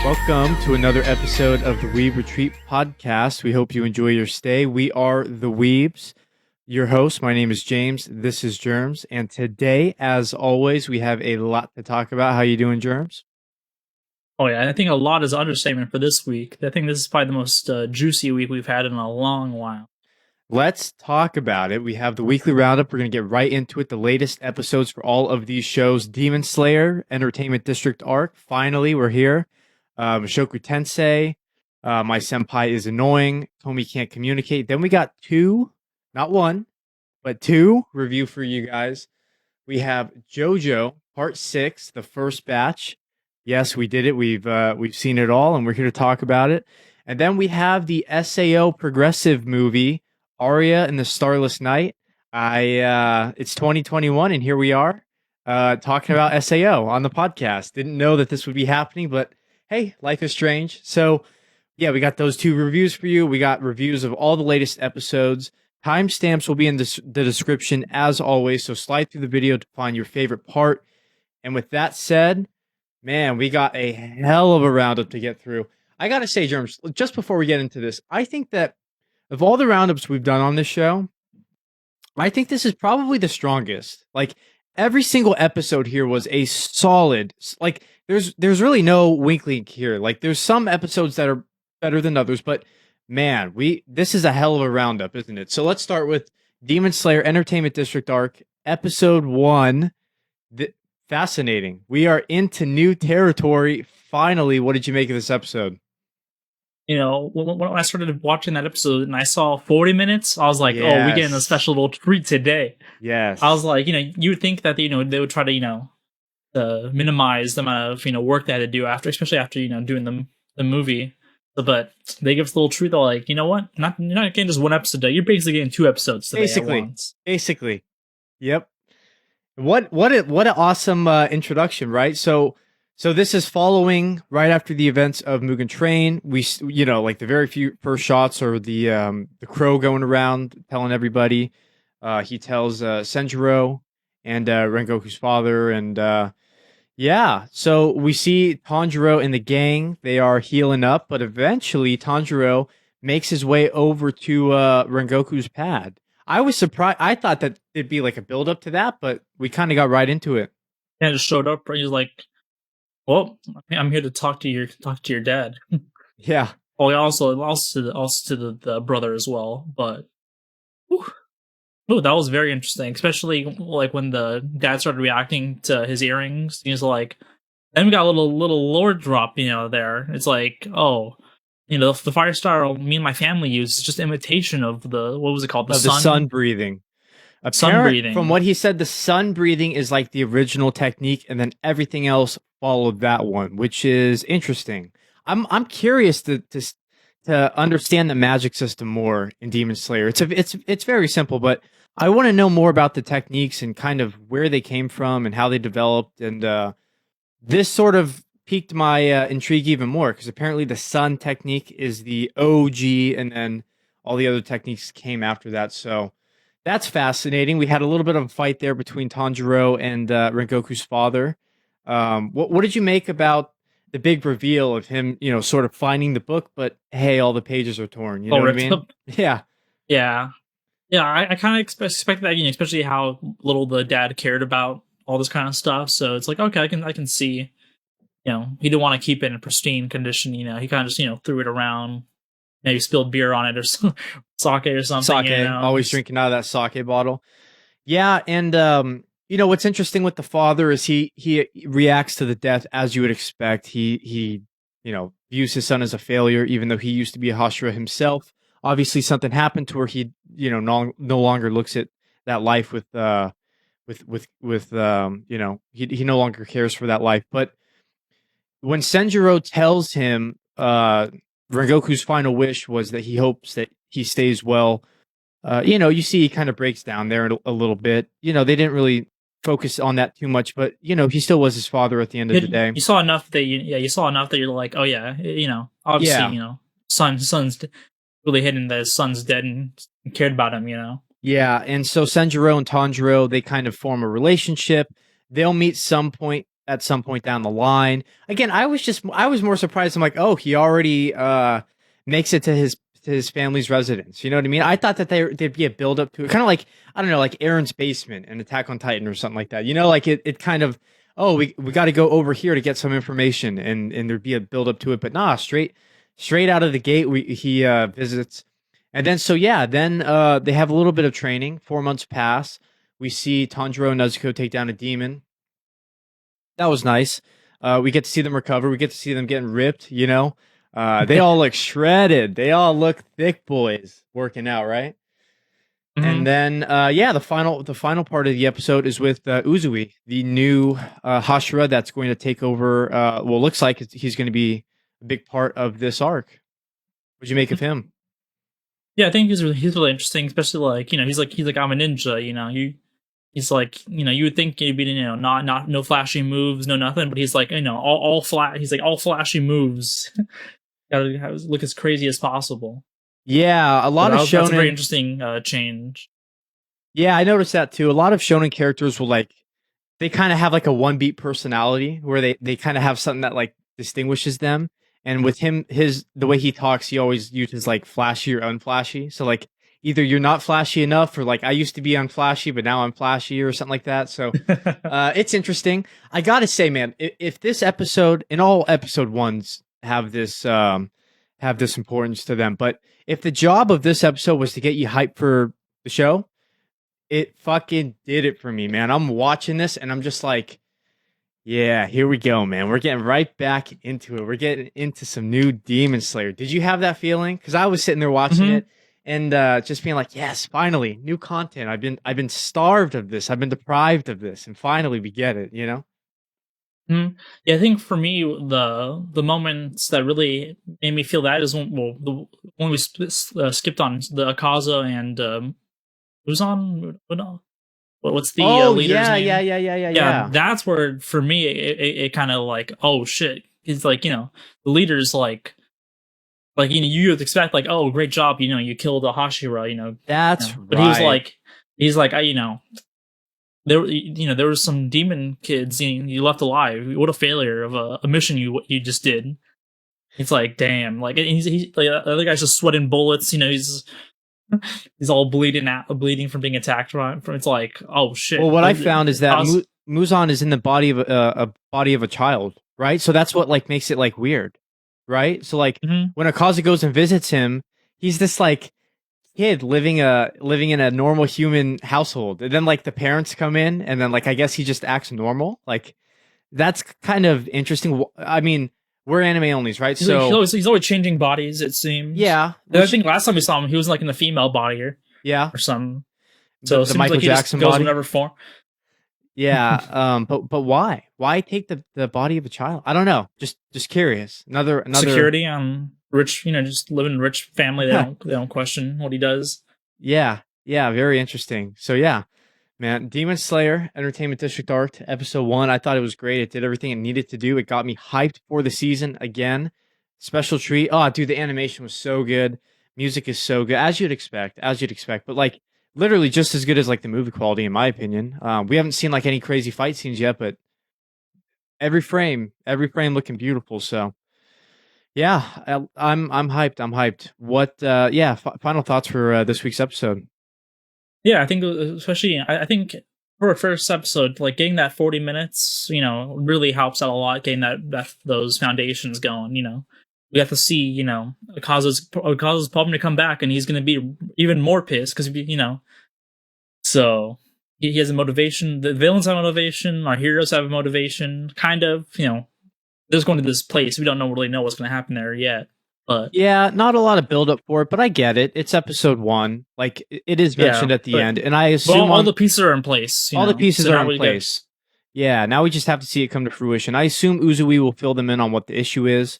Welcome to another episode of the Weeb Retreat podcast. We hope you enjoy your stay. We are the Weebs, your host. My name is James. This is Germs. And today, as always, we have a lot to talk about. How you doing, Germs? Oh yeah, I think a lot is understatement for this week. I think this is probably the most juicy week we've had in a long while. Let's talk about it. We have the weekly roundup. We're going to get right into it. The latest episodes for all of these shows. Demon Slayer, Entertainment District Arc. Finally, we're here. Mushoku Tensei, My Senpai is Annoying, Komi Can't Communicate. Then we got two, not one, but two review for you guys. We have JOJO Part 6, the first batch. Yes, we did it. We've seen it all, and we're here to talk about it. And then we have the SAO Progressive movie, Aria and the Starless Night. It's 2021, and here we are talking about SAO on the podcast. Didn't know that this would be happening, but hey, life is strange. So, yeah, we got those two reviews for you. We got reviews of all the latest episodes. Timestamps will be in the description as always. So slide through the video to find your favorite part. And with that said, man, we got a hell of a roundup to get through. I got to say, Germs, just before we get into this, I think that of all the roundups we've done on this show, I think this is probably the strongest. Like, every single episode here was a solid, like, there's really no winkling here. Like, there's some episodes that are better than others, but man, this is a hell of a roundup, isn't it? So let's start with Demon Slayer Entertainment District Arc, Episode 1. Fascinating. We are into new territory. Finally, what did you make of this episode? You know, when I started watching that episode and I saw 40 minutes, I was like, oh, we're getting a special little treat today. Yes. I was like, you would think that, they would try to, minimize the amount of, work they had to do especially after, doing the movie. But they give us a little treat. They're like, you know what? You're not getting just one episode a day. You're basically getting 2 episodes today at once. Basically. Yep. What an awesome introduction, right? So this is following right after the events of Mugen Train. We, like the very first shots are the crow going around telling everybody. He tells Senjuro and Rengoku's father, and yeah. So we see Tanjiro and the gang. They are healing up, but eventually Tanjiro makes his way over to Rengoku's pad. I was surprised. I thought that it'd be like a build up to that, but we kind of got right into it. Yeah, just showed up. He's like, "Well, I'm here to talk to your dad." Yeah. Well, also to the brother as well. But, that was very interesting, especially like when the dad started reacting to his earrings. He's like, then we got a little lore drop, there. It's like, oh. The fire star me and my family use is just imitation of what was it called? The sun breathing. Sun breathing. From what he said, the sun breathing is like the original technique, and then everything else followed that one, which is interesting. I'm curious to understand the magic system more in Demon Slayer. It's very simple, but I want to know more about the techniques and kind of where they came from and how they developed, and this sort of piqued my intrigue even more, because apparently the sun technique is the OG, and then all the other techniques came after that. So that's fascinating. We had a little bit of a fight there between Tanjiro and Rengoku's father. What did you make about the big reveal of him, sort of finding the book, but hey, all the pages are torn? You know what I mean? Yeah. Yeah. I kind of expect that, especially how little the dad cared about all this kind of stuff. So it's like, okay, I can see. He didn't want to keep it in pristine condition. He kind of just, threw it around, maybe spilled beer on it or sake or something. Sake, always drinking out of that sake bottle. Yeah, and what's interesting with the father is he reacts to the death as you would expect. He views his son as a failure, even though he used to be a Hashira himself. Obviously, something happened to where he no longer looks at that life with he no longer cares for that life, but when Senjuro tells him Rengoku's final wish was that he hopes that he stays well, you see he kind of breaks down there a little bit. They didn't really focus on that too much, but he still was his father at the end of the day. You saw enough that you're like, oh yeah, obviously, son's really hitting that his son's dead and cared about him, Yeah, and so Senjuro and Tanjiro, they kind of form a relationship. They'll meet some point at some point down the line. Again, I was more surprised. I'm like, oh, he already makes it to his family's residence. You know what I mean? I thought that there'd be a build up to it, kind of like, I don't know, like Aaron's basement and Attack on Titan or something like that. You know, like it kind of, oh, we got to go over here to get some information, and there'd be a build up to it. But nah, straight out of the gate, he visits, and then so yeah, then they have a little bit of training. 4 months pass. We see Tanjiro and Nezuko take down a demon. That was nice. We get to see them recover. We get to see them getting ripped. You know, they all look shredded. They all look thick boys working out, right? And Mhm. then, yeah, the final part of the episode is with Uzui, the new Hashira that's going to take over. Well, looks like he's going to be a big part of this arc. What'd you make of him? Yeah, I think he's really interesting, especially like he's like I'm a ninja. He's like you would think he'd be not no flashy moves, no nothing, but he's like all flat. He's like all flashy moves. Gotta look as crazy as possible. Yeah, a So lot of that's a very shonen. interesting change. Yeah, I noticed that too. A lot of shonen characters will like they kind of have like a one beat personality where they kind of have something that like distinguishes them. And with him, the way he talks, he always uses like flashy or unflashy. So like either you're not flashy enough, or like I used to be unflashy, but now I'm flashy, or something like that. So it's interesting. I gotta say, man, if this episode and all episode ones have this importance to them, but if the job of this episode was to get you hyped for the show, it fucking did it for me, man. I'm watching this and I'm just like, yeah, here we go, man. We're getting right back into it. We're getting into some new Demon Slayer. Did you have that feeling? Because I was sitting there watching hmm it and just being like, yes, finally, new content. I've been starved of this. I've been deprived of this, and finally we get it. You know? Yeah, I think for me the moments that really made me feel that is when we skipped on the Akaza and who's on what's the Oh leader's yeah, yeah, name? yeah, yeah, yeah, Yeah, yeah. that's where for me it kind of like, oh shit. It's like the leader's like you would expect like, oh, great job, you killed a Hashira, That's but he was right. like there was some demon kids you left alive. What a failure of a mission you just did. It's like, damn, like he's like, the other guy's just sweating bullets. He's all bleeding from being attacked. From it's like, oh Well, shit. what I found is that Us. Muzan is in the body of a body of a child, right? So that's what like makes it like weird, right? So like Mhm. when Akaza goes and visits him, he's this like kid living in a normal human household, and then like the parents come in, and then like I guess he just acts normal. Like that's kind of interesting. I mean, we're anime onlys, right? So He's always changing bodies. It seems. yeah, I which think last time we saw him, he was like in a female body yeah, or something. the So it the seems Michael like he just Jackson goes body. whatever form. Yeah, but why? Why take the body of a child? I don't know. Just curious. Another. Security on rich, just live in a rich family. They don't question what he does. Yeah, yeah, very interesting. So yeah, man, Demon Slayer Entertainment District Arc episode 1. I thought it was great. It did everything it needed to do. It got me hyped for the season again. Special treat. Oh, dude, the animation was so good. Music is so good, as you'd expect. But like literally just as good as like the movie quality, in my opinion. We haven't seen like any crazy fight scenes yet, but every frame looking beautiful. So yeah, I'm hyped. I'm hyped. What? Yeah. Final thoughts for this week's episode. Yeah, I think especially I think for a first episode, like getting that 40 minutes, really helps out a lot. Getting those foundations going. We got to see, Akaza's probably to come back, and he's going to be even more pissed because so he has a motivation. The villains have motivation. Our heroes have a motivation. Kind of, they're just going to this place. We don't really know what's going to happen there yet, but Yeah, not a lot of build up for it, but I get it. It's episode 1. Like it is mentioned yeah, at the end, and I but assume all on the pieces are in place. all the pieces So are now in we get. place. Yeah, now we just have to see it come to fruition. I assume Uzui will fill them in on what the issue is.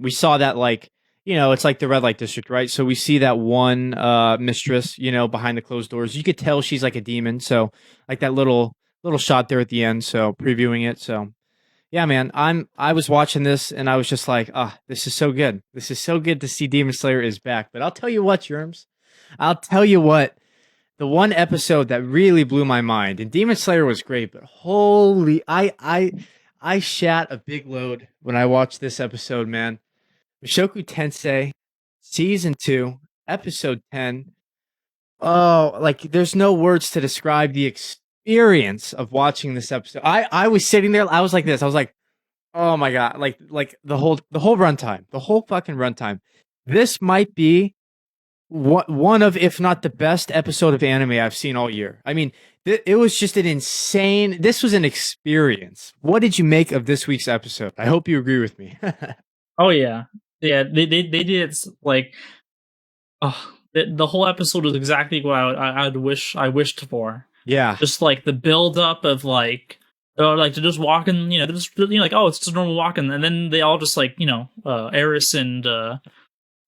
We saw that like it's like the red light district, right? So we see that one mistress, behind the closed doors. You could tell she's like a demon. So like that little shot there at the end. So previewing it. So yeah, man, I was watching this and I was just like, this is so good. This is so good to see Demon Slayer is back. But I'll tell you what, Germs. I'll tell you what. The one episode that really blew my mind, and Demon Slayer was great, but holy, I shat a big load when I watched this episode, man. Mushoku Tensei, season 2, episode 10. Oh, like there's no words to describe the experience of watching this episode. I was sitting there, I was like this. I was like, "Oh my god." Like the whole runtime, the whole fucking runtime. This might be one of, if not the best episode of anime I've seen all year. I mean, it was just an insane. This was an experience. What did you make of this week's episode? I hope you agree with me. Oh yeah, yeah. They did it like, oh, the whole episode was exactly what I wished for. Yeah, Just like the build up of like to just walking, they're just like, oh, it's just normal walking, and then they all just like, Eris and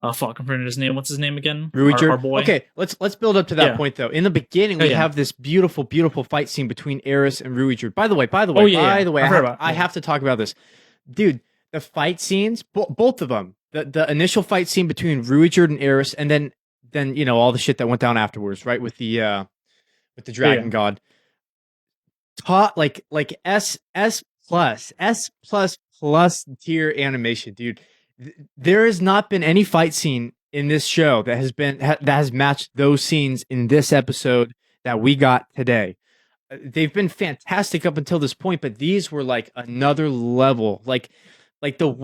oh fuck, I'm forgetting his name. What's his name again? Ruijerd. Our boy. Okay, let's build up to that Yeah. point though. In the beginning, we yeah. have this beautiful, beautiful fight scene between Eris and Ruijerd. By the way, Oh, yeah, by the way, I've heard about it. I have to talk about this, dude. The fight scenes, both of them. The initial fight scene between Ruijerd and Eris, and then all the shit that went down afterwards, right? With the dragon Yeah. god. Taught like S plus tier animation, dude. There has not been any fight scene in this show that has matched those scenes in this episode that we got today. They've been fantastic up until this point, but these were like another level. Like the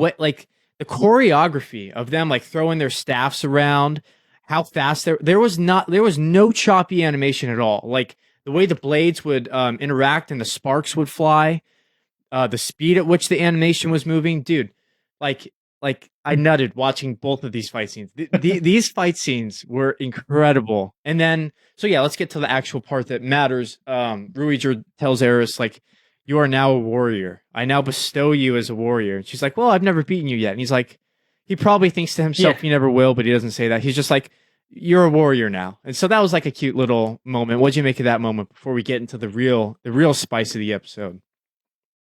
choreography of them like throwing their staffs around, how fast there was no choppy animation at all. Like the way the blades would interact and the sparks would fly, the speed at which the animation was moving, dude. Like I nutted watching both of these fight scenes. These fight scenes were incredible. And then, so yeah, let's get to the actual part that matters. Ruijerd tells Eris, like, "You are now a warrior. I now bestow you as a warrior." And she's like, "Well, I've never beaten you yet." And he's like, he probably thinks to himself, Yeah. he never will, but he doesn't say that. He's just like, "You're a warrior now." And so that was like a cute little moment. What'd you make of that moment before we get into the real spice of the episode?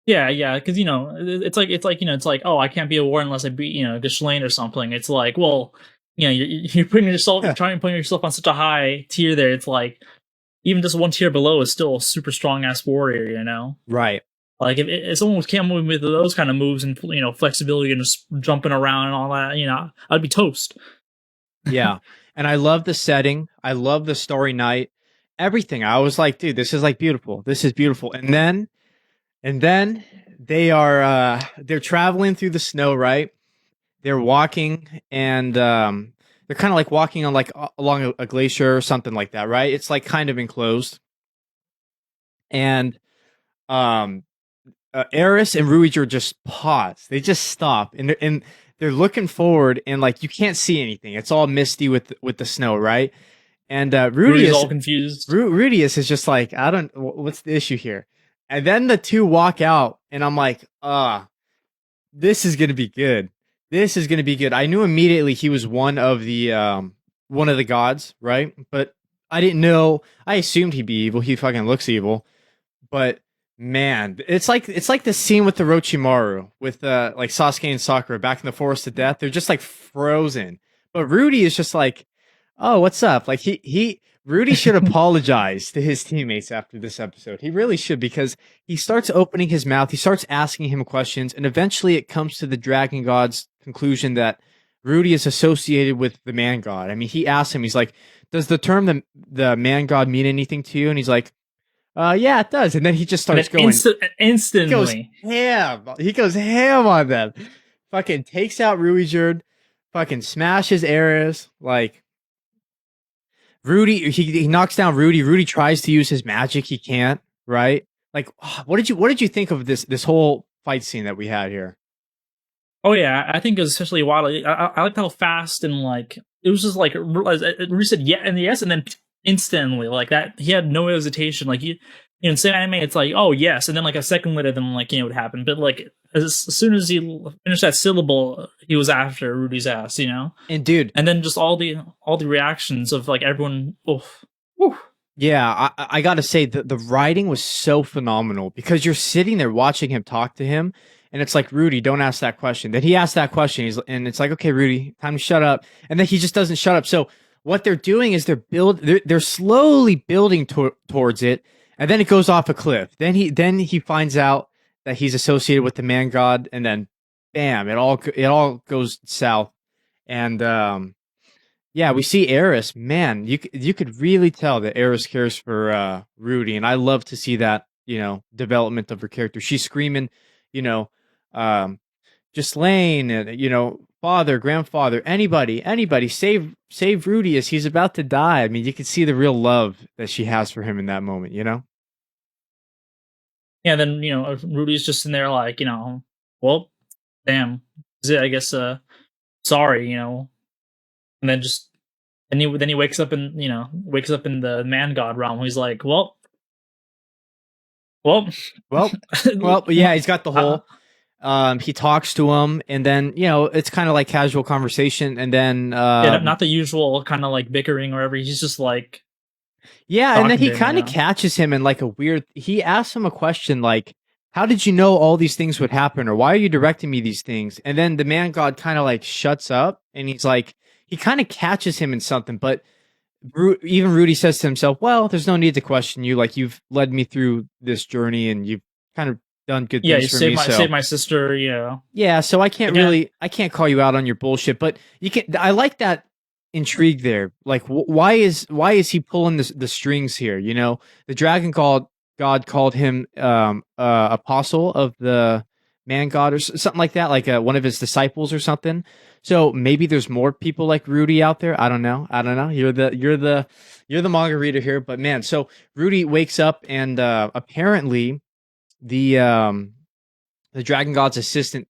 Yeah, because it's like, oh, I can't be a warrior unless I beat Ghislaine or something. It's like, well, you're putting yourself, you're trying to put yourself on such a high tier there. It's like even just one tier below is still a super strong ass warrior, Right. Like if someone was capable with those kind of moves and flexibility and just jumping around and all that, I'd be toast. Yeah. And I love the setting. I love the story night. Everything. I was like, dude, this is like beautiful. This is beautiful. And then they're traveling through the snow, right? They're walking and they're kind of like walking on like along a glacier or something like that, right? It's like kind of enclosed. And Eris and Ruijerd just pause. They just stop and they're looking forward and like you can't see anything. It's all misty with the snow, right? And Rudy's all confused. Rudius is just like, what's the issue here? And then the two walk out, and I'm like, this is gonna be good. This is gonna be good. I knew immediately he was one of the gods, right? But I didn't know. I assumed he'd be evil. He fucking looks evil. But man, it's like the scene with the Orochimaru with like Sasuke and Sakura back in the Forest of Death. They're just like frozen. But Rudy is just like, oh, what's up? Like Rudy should apologize to his teammates after this episode. He really should, because he starts opening his mouth. He starts asking him questions, and eventually it comes to the Dragon God's conclusion that Rudy is associated with the Man God. I mean, he asks him, he's like, "Does the term the Man God mean anything to you?" And he's like, "Yeah, it does." And then he just starts going instantly. He goes ham on them. Fucking takes out Ruijerd. Fucking smashes Eris. Like, Rudy, he knocks down Rudy. Rudy tries to use his magic. He can't, right? Like, what did you think of this whole fight scene that we had here? Oh yeah, I think it was especially wild. I liked how fast and like it was just like Rudy said yeah and yes, and then instantly like that. He had no hesitation. Like in some anime, it's like, oh yes, and then like a second later, then like it would happen. But like as soon as he finished that syllable, he was after Rudy's ass, And dude, and then just all the reactions of like everyone. Oof. Yeah, I gotta say the writing was so phenomenal, because you're sitting there watching him talk to him, and it's like, Rudy, don't ask that question. Then he asks that question, and it's like, okay, Rudy, time to shut up. And then he just doesn't shut up. So what they're doing is they're slowly building towards it, and then it goes off a cliff. Then he finds out that he's associated with the man god, and then bam, it all goes south. And yeah, we see Eris. Man, you could really tell that Eris cares for Rudy, and I love to see that, development of her character. She's screaming, you know, um, just Lane, and father, grandfather, anybody, save Rudy as he's about to die. I mean, you can see the real love that she has for him in that moment. Yeah, then Rudy's just in there like, well, damn, is it? I guess sorry, and then just then he wakes up in the man god realm. He's like, well, Well, yeah, he's got the uh, whole. He talks to him, and then it's kind of like casual conversation, and then yeah, not the usual kind of like bickering or whatever. He's just like yeah, and then talking he to him, kind of catches him in like a weird. He asks him a question like, "How did you know all these things would happen, or why are you directing me these things?" And then the man god kind of like shuts up, and he's like, he kind of catches him in something, but even Rudy says to himself, "Well, there's no need to question you. Like you've led me through this journey, and you've kind of done good Yeah, things you for me. saved So my sister. yeah, so Again, I can't call you out on your bullshit, but you can. I like that intrigue there. Like, why is he pulling the strings here? The dragon god called him apostle of the man god or something like that, like one of his disciples or something. So maybe there's more people like Rudy out there. I don't know. You're the manga reader here, but man, so Rudy wakes up and apparently the dragon god's assistant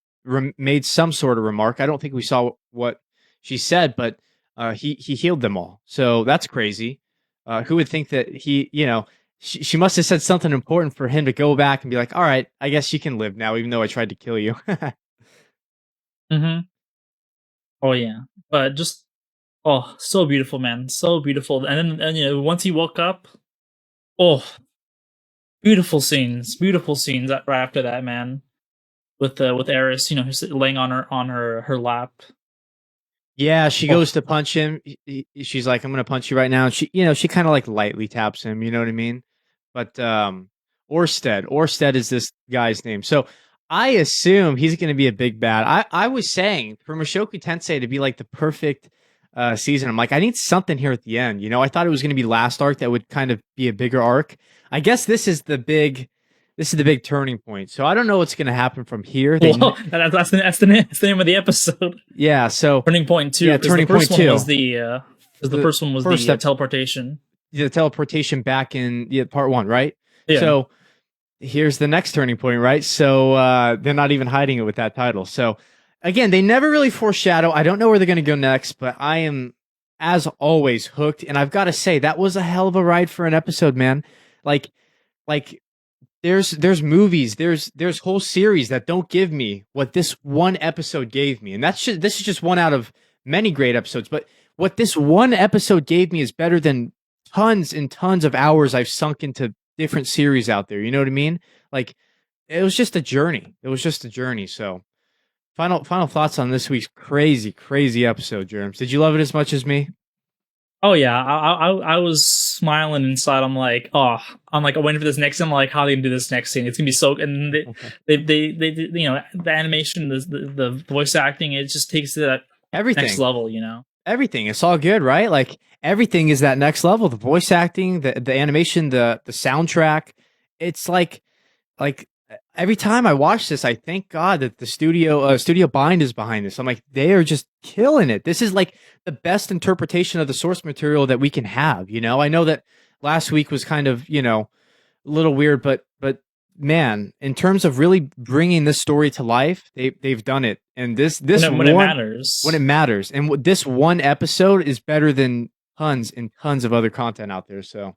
made some sort of remark. I don't think we saw what she said, but he healed them all. So that's crazy. Who would think that she must have said something important for him to go back and be like, all right, I guess you can live now, even though I tried to kill you. mm-hmm. Oh yeah, but just so beautiful, man, so beautiful. And then once he woke up, oh, beautiful scenes right after that, man. With Eris, who's laying on her lap. Yeah, she Oh, goes to punch him. She's like, "I'm gonna punch you right now." And she kind of like lightly taps him. You know what I mean? But Orsted is this guy's name. So I assume he's gonna be a big bad. I was saying for Mushoku Tensei to be like the perfect season. I'm like, I need something here at the end. I thought it was gonna be last arc that would kind of be a bigger arc. I guess this is the big turning point. So I don't know what's gonna happen from here. well, that's the name of the episode. Yeah. So Turning point two, yeah, because turning point two. the first one was First step, teleportation. the teleportation back in part one, right? Yeah. So here's the next turning point, right? So they're not even hiding it with that title. So again, they never really foreshadow. I don't know where they're going to go next, but I am, as always, hooked. And I've got to say, that was a hell of a ride for an episode, man. Like there's movies, there's whole series that don't give me what this one episode gave me, and this is just one out of many great episodes. But what this one episode gave me is better than tons and tons of hours I've sunk into different series out there. You know what I mean? Like it was just a journey. It was just a journey. So final thoughts on this week's crazy episode, Germs. Did you love it as much as me? Oh yeah, I was smiling inside. I'm like waiting for this next scene. I'm like, how are they gonna do this next scene? It's gonna be so. And Okay. they the animation, the voice acting, it just takes it to that Everything. next level. Everything. It's all good, right? Like everything is that next level. The voice acting, the animation, the soundtrack. It's like every time I watch this, I thank God that the Studio Bind is behind this. I'm like, they are just killing it. This is like the best interpretation of the source material that we can have. I know that last week was kind of a little weird, but man, in terms of really bringing this story to life, they've done it. And this When it one, matters. when it matters, and this one episode is better than tons and tons of other content out there. So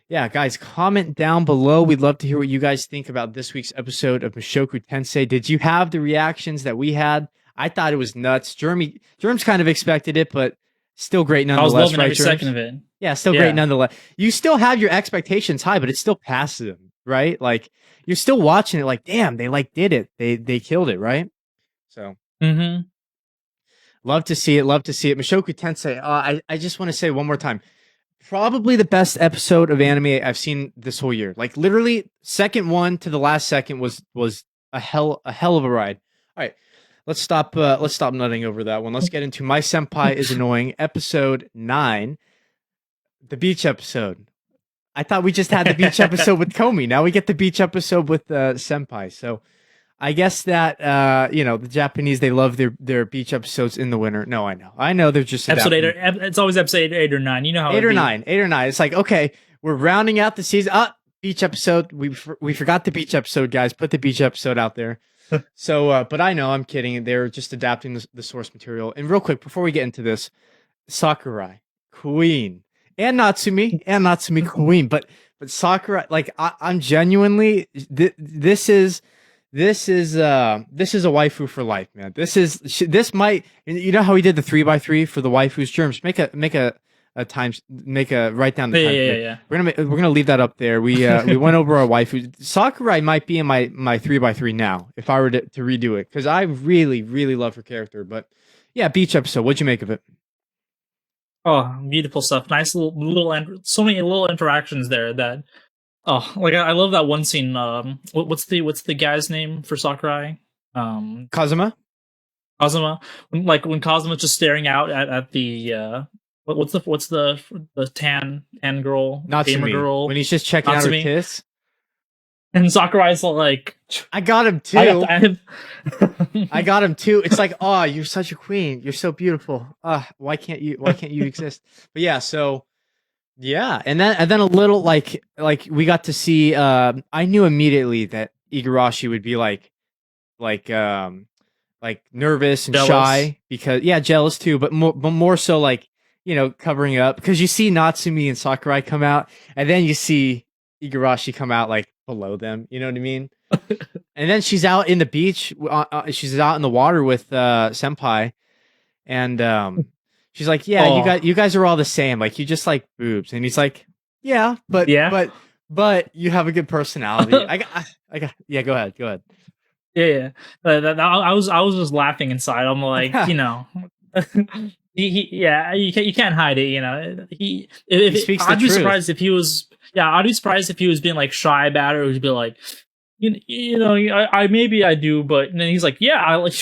yeah, guys, comment down below. We'd love to hear what you guys think about this week's episode of Mushoku Tensei. Did you have the reactions that we had? I thought it was nuts. Germs kind of expected it, but still great I was nonetheless, loving right, every Germs? second of it. Yeah, still great nonetheless. You still have your expectations high, but it's still past them, right? Like you're still watching it like, damn, they like did it. They killed it, right? So Mm-hmm. love to see it. Love to see it. Mushoku Tensei. I just want to say one more time. probably the best episode of anime I've seen this whole year. Like literally, second one to the last second was a hell of a ride. All right, let's stop nutting over that one. Let's get into My Senpai is Annoying, episode 9, the beach episode. I thought we just had the beach episode with Komi. Now we get the beach episode with Senpai. So I guess that the Japanese, they love their beach episodes in the winter. No, I know they're just Episode adapting. 8 it's always episode 8 or 9. You know how Eight it'd or be. nine, 8 or 9. It's like, okay, we're rounding out the season. Beach episode. We forgot the beach episode, guys. Put the beach episode out there. So, but I know I'm kidding. They're just adapting the source material. And real quick, before we get into this, Sakurai, queen, and Natsumi, queen. But Sakurai, like I'm genuinely, this is a waifu for life, man. This might, you know how he did the 3x3 for the waifus. Germs, make a write down the time. Yeah. We're gonna leave that up there. We went over our waifu. Sakurai might be in my 3x3 now if I were to redo it, because I really love her character. But yeah, beach episode. What'd you make of it? Oh, beautiful stuff. Nice so many little interactions there that. Oh, like I love that one scene. What's the guy's name for Sakurai? Kazuma. Kazuma. When Kazuma's just staring out at the what's the tan girl, gamer Natsumi. girl, When he's just checking out her Natsumi. kiss. And Sakurai's like, I got him too. I got him too. It's like, oh, you're such a queen. You're so beautiful. Why can't you exist? But yeah, so yeah, and then a little like we got to see. I knew immediately that Igarashi would be like nervous and Jealous. shy, because jealous too, but more so like, covering up, because you see Natsumi and Sakurai come out, and then you see Igarashi come out like below them. You know what I mean? And then she's out in the beach. She's out in the water with Senpai, and she's like, "Yeah, Oh. you guys are all the same. Like, you just like boobs." And he's like, "Yeah, but you have a good personality." I got. Yeah, go ahead. Yeah. I was just laughing inside. I'm like, you can't hide it. He speaks the I'd be truth. surprised if he was. Yeah, I'd be surprised if he was being like shy about it, or he'd be like, I maybe I do, but and then he's like, yeah, I like.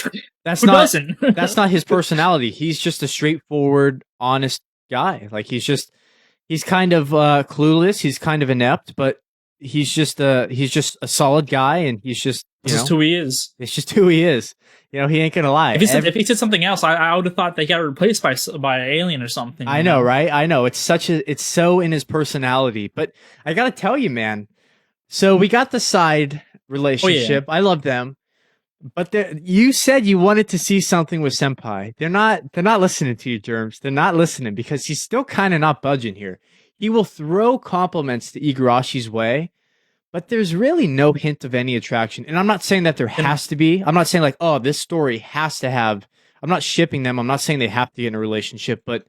That's Who not doesn't? that's not his personality. He's just a straightforward, honest guy. Like, he's kind of clueless. He's kind of inept, but he's just a solid guy, and he's just This is who he is. it's just who he is. He ain't gonna lie. If he said something else, I would have thought they got replaced by an alien or something. I know, right? I know. It's so in his personality. But I gotta tell you, man. So we got the side relationship. I love them. But you said you wanted to see something with Senpai. They're not listening to you, Germs. They're not listening, because he's still kind of not budging here. He will throw compliments to Igarashi's way, but there's really no hint of any attraction. And I'm not saying that there has to be. I'm not saying like, oh, this story has to have. I'm not shipping them. I'm not saying they have to get in a relationship, but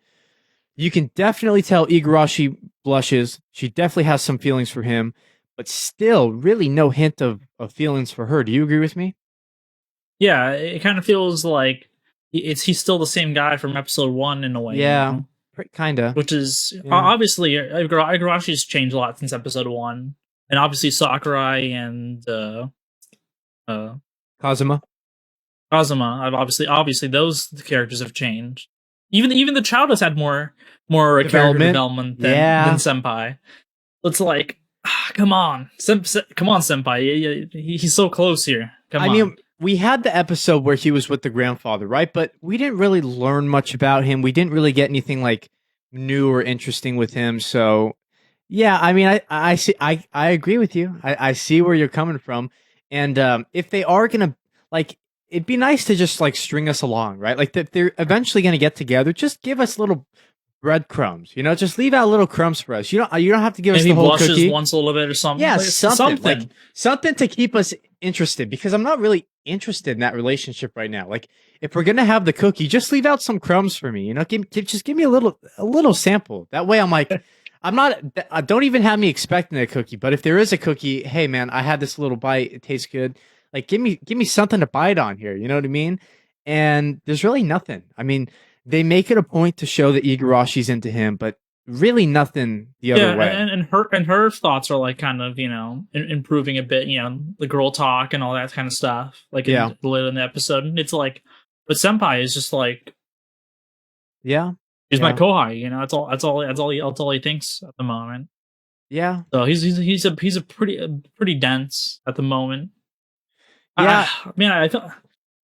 you can definitely tell Igarashi blushes. She definitely has some feelings for him, but still really no hint of feelings for her. Do you agree with me? Yeah, it kind of feels like he's still the same guy from episode 1 in a way. Yeah, kind of. Which is obviously Igarashi's changed a lot since episode 1, and obviously Sakurai and Kazuma. Obviously those characters have changed. Even the child has had more character development than Senpai. It's like, come on, Senpai. He's so close here. Come on. I mean, we had the episode where he was with the grandfather, right? But we didn't really learn much about him. We didn't really get anything like new or interesting with him. So yeah, I mean, I see. I agree with you. I see where you're coming from. And if they are gonna, like, it'd be nice to just like string us along, right? Like, if they're eventually gonna get together, just give us little breadcrumbs. Just leave out little crumbs for us. You don't have to give us the whole blushes cookie. once a little bit or something. Yeah, Like, something to keep us interested, because I'm not really interested in that relationship right now. Like, if we're gonna have the cookie, just leave out some crumbs for me. Just give me a little sample. That way, I'm like, don't even have me expecting a cookie. But if there is a cookie, hey man, I had this little bite. It tastes good. Like, give me something to bite on here. You know what I mean? And there's really nothing. I mean, they make it a point to show that Igarashi's into him, but really nothing the other Yeah, way. and her thoughts are like kind of improving a bit. The girl talk and all that kind of stuff. Like Yeah, in later in the episode, and it's like, but Senpai is just like yeah, he's my yeah, kohai. That's all he thinks at the moment. yeah, So he's a pretty dense at the moment. yeah. Man, I thought.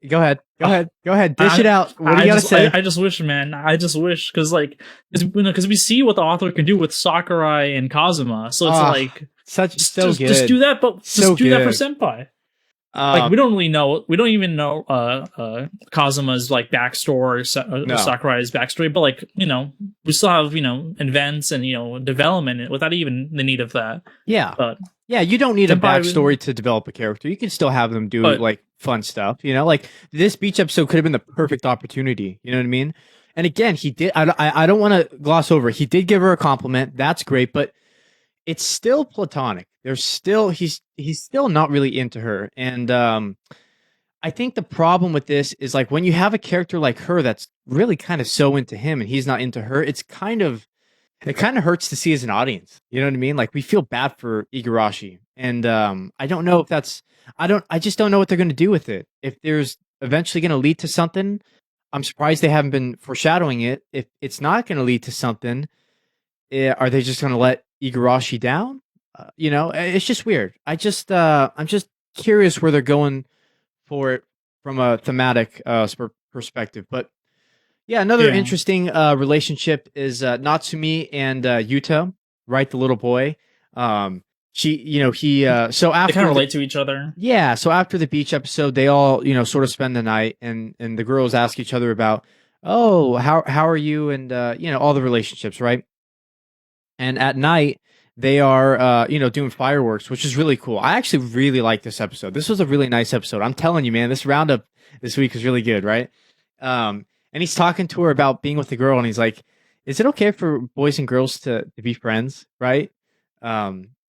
Go ahead, go Uh, ahead, go ahead. Dish it out. What do you got to say? I just wish, man. I just wish because like because we see what the author can do with Sakurai and Kazuma, so it's Ah, like such so just do good, that, but so just do that for good. Senpai. Like Um, we don't even know Kazuma's like backstory or no, Sakurai's backstory, but like we still have events and development without even the need of that. yeah, But yeah. You don't need a Senpai, backstory to develop a character. You can still have them do but like fun stuff. Like this beach episode could have been the perfect opportunity. You know what I mean? And again, he did. I don't want to gloss over. He did give her a compliment. That's great, but it's still platonic. There's still he's still not really into her, and I think the problem with this is like when you have a character like her that's really kind of so into him and he's not into her, it kind of hurts to see as an audience. You know what I mean? Like we feel bad for Igarashi, and I don't know if that's I just don't know what they're going to do with it. If there's eventually going to lead to something, I'm surprised they haven't been foreshadowing it. If it's not going to lead to something, are they just going to let Igarashi down? It's just weird. I'm just curious where they're going for it from a thematic perspective. But yeah, another yeah, interesting relationship is Natsumi and Yuta, right? The little boy. He. So they kind after of relate to each other. yeah, so after the beach episode, they all sort of spend the night, and the girls ask each other about, oh, how are you, and all the relationships, right? And at night they are doing fireworks, which is really cool. I actually really like this episode. This was a really nice episode. I'm telling you, man, this roundup this week is really good, right? And he's talking to her about being with the girl, and he's like, is it okay for boys and girls to be friends, right?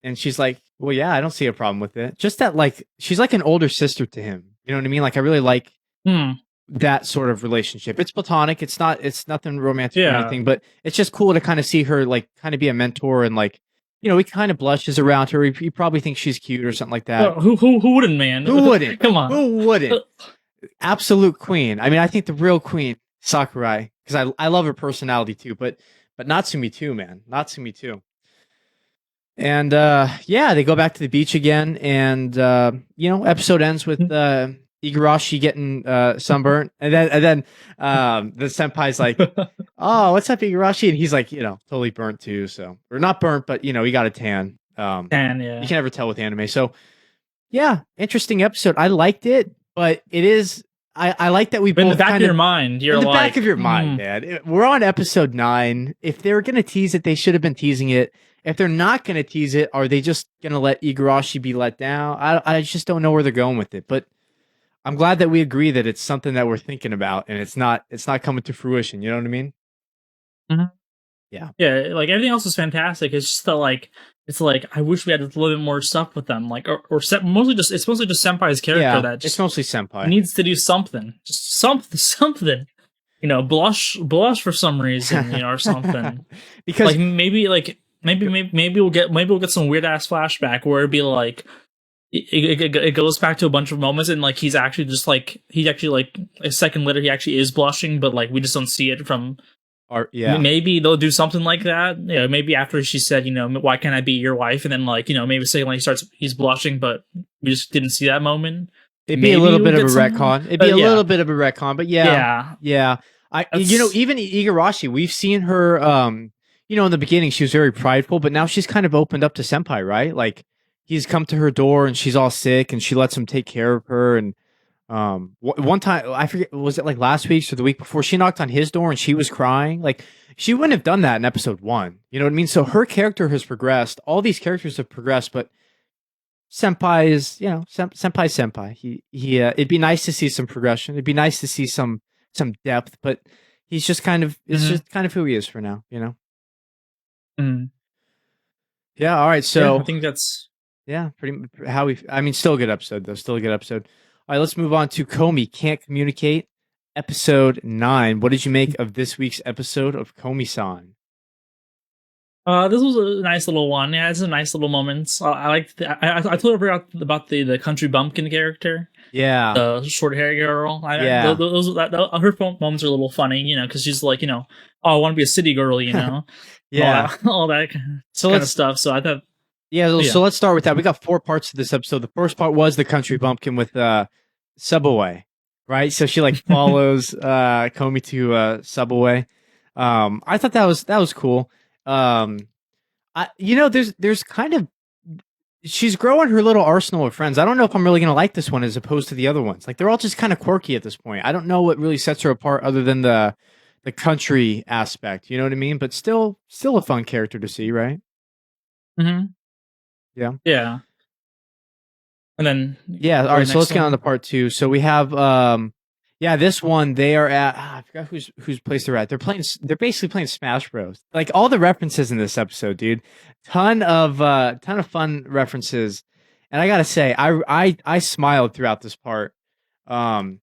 And she's like, well, yeah, I don't see a problem with it. Just that, like, she's like an older sister to him, you know what I mean? Like, I really like Hmm. that sort of relationship. It's platonic. It's nothing romantic or Yeah. anything, but it's just cool to kind of see her like kind of be a mentor, and like, he kind of blushes around her. He probably thinks she's cute or something like that. Who wouldn't, man? Who wouldn't? Come on. Who wouldn't? Absolute queen. I mean, I think the real queen, Sakurai, because I love her personality too, but Natsumi too, man. Natsumi too. And yeah, they go back to the beach again, and episode ends with Igarashi getting sunburnt, and then the senpai's like, "Oh, what's up, Igarashi?" And he's like, totally burnt too. So, or not burnt, but he got a tan. And You yeah, can never tell with anime. So, yeah, interesting episode. I liked it, but it is. I like that we but in the both back of kind your of mind, you're in the back like, of your mind, man. We're on episode 9. If they were gonna tease it, they should have been teasing it. If they're not gonna tease it, are they just gonna let Igarashi be let down? I just don't know where they're going with it. But I'm glad that we agree that it's something that we're thinking about, and it's not coming to fruition. You know what I mean? Mhm. Yeah. Yeah, like everything else is fantastic. It's just that like it's like I wish we had a little bit more stuff with them, like mostly just it's mostly just Senpai's character Yeah. that It's just mostly senpai. needs to do something, just something, blush for some reason, or something. Because Like maybe we'll get some weird ass flashback where it'd be like it goes back to a bunch of moments and like he's actually just like a second later he actually is blushing, but like we just don't see it from. yeah. Maybe they'll do something like that. Maybe after she said, why can't I be your wife? And then like, maybe second when he's blushing, but we just didn't see that moment. It'd be a Maybe little we'll bit of a get some. retcon. It'd be But a yeah, little bit of a retcon, but yeah, yeah, yeah. that's Even Igarashi, we've seen her. In the beginning she was very prideful, but now she's kind of opened up to Senpai, right? Like he's come to her door and she's all sick, and she lets him take care of her. And one time I forget, was it like last week's or the week before? She knocked on his door and she was crying. Like she wouldn't have done that in episode 1. You know what I mean? So her character has progressed. All these characters have progressed, but Senpai is, senpai. He it'd be nice to see some progression. It'd be nice to see some depth, but he's just kind of it's mhm, just kind of who he is for now. mhm. Yeah, all right. Yeah. I So, think that's yeah, I mean, still a good episode though. Still a good episode. All right, let's move on to Komi Can't Communicate, episode 9. What did you make of this week's episode of Komi-san? This was a nice little one. Yeah, it's a nice little moments. I like. I totally forgot about the country bumpkin character, Yeah, the short hair girl. yeah, Her moments are a little funny, because she's like, oh, I want to be a city girl, and all yeah. that, all that So kind of let's stuff. So I thought, Yeah, yeah, so let's start with that. We got 4 parts to this episode. The first part was the country bumpkin with Subway, right? So she like follows Komi to Subway. I thought that was cool. There's kind of she's growing her little arsenal of friends. I don't know if I'm really gonna like this one as opposed to the other ones. Like they're all just kind of quirky at this point. I don't know what really sets her apart other than the country aspect. You know what I mean? But still a fun character to see, right? hmm Yeah. yeah. And then Yeah, all for right, the so let's next get on one, to part two. So we have yeah, this one they are at I forgot whose place they're at. They're basically playing Smash Bros. Like all the references in this episode, dude. Ton of fun references. And I got to say, I smiled throughout this part. Um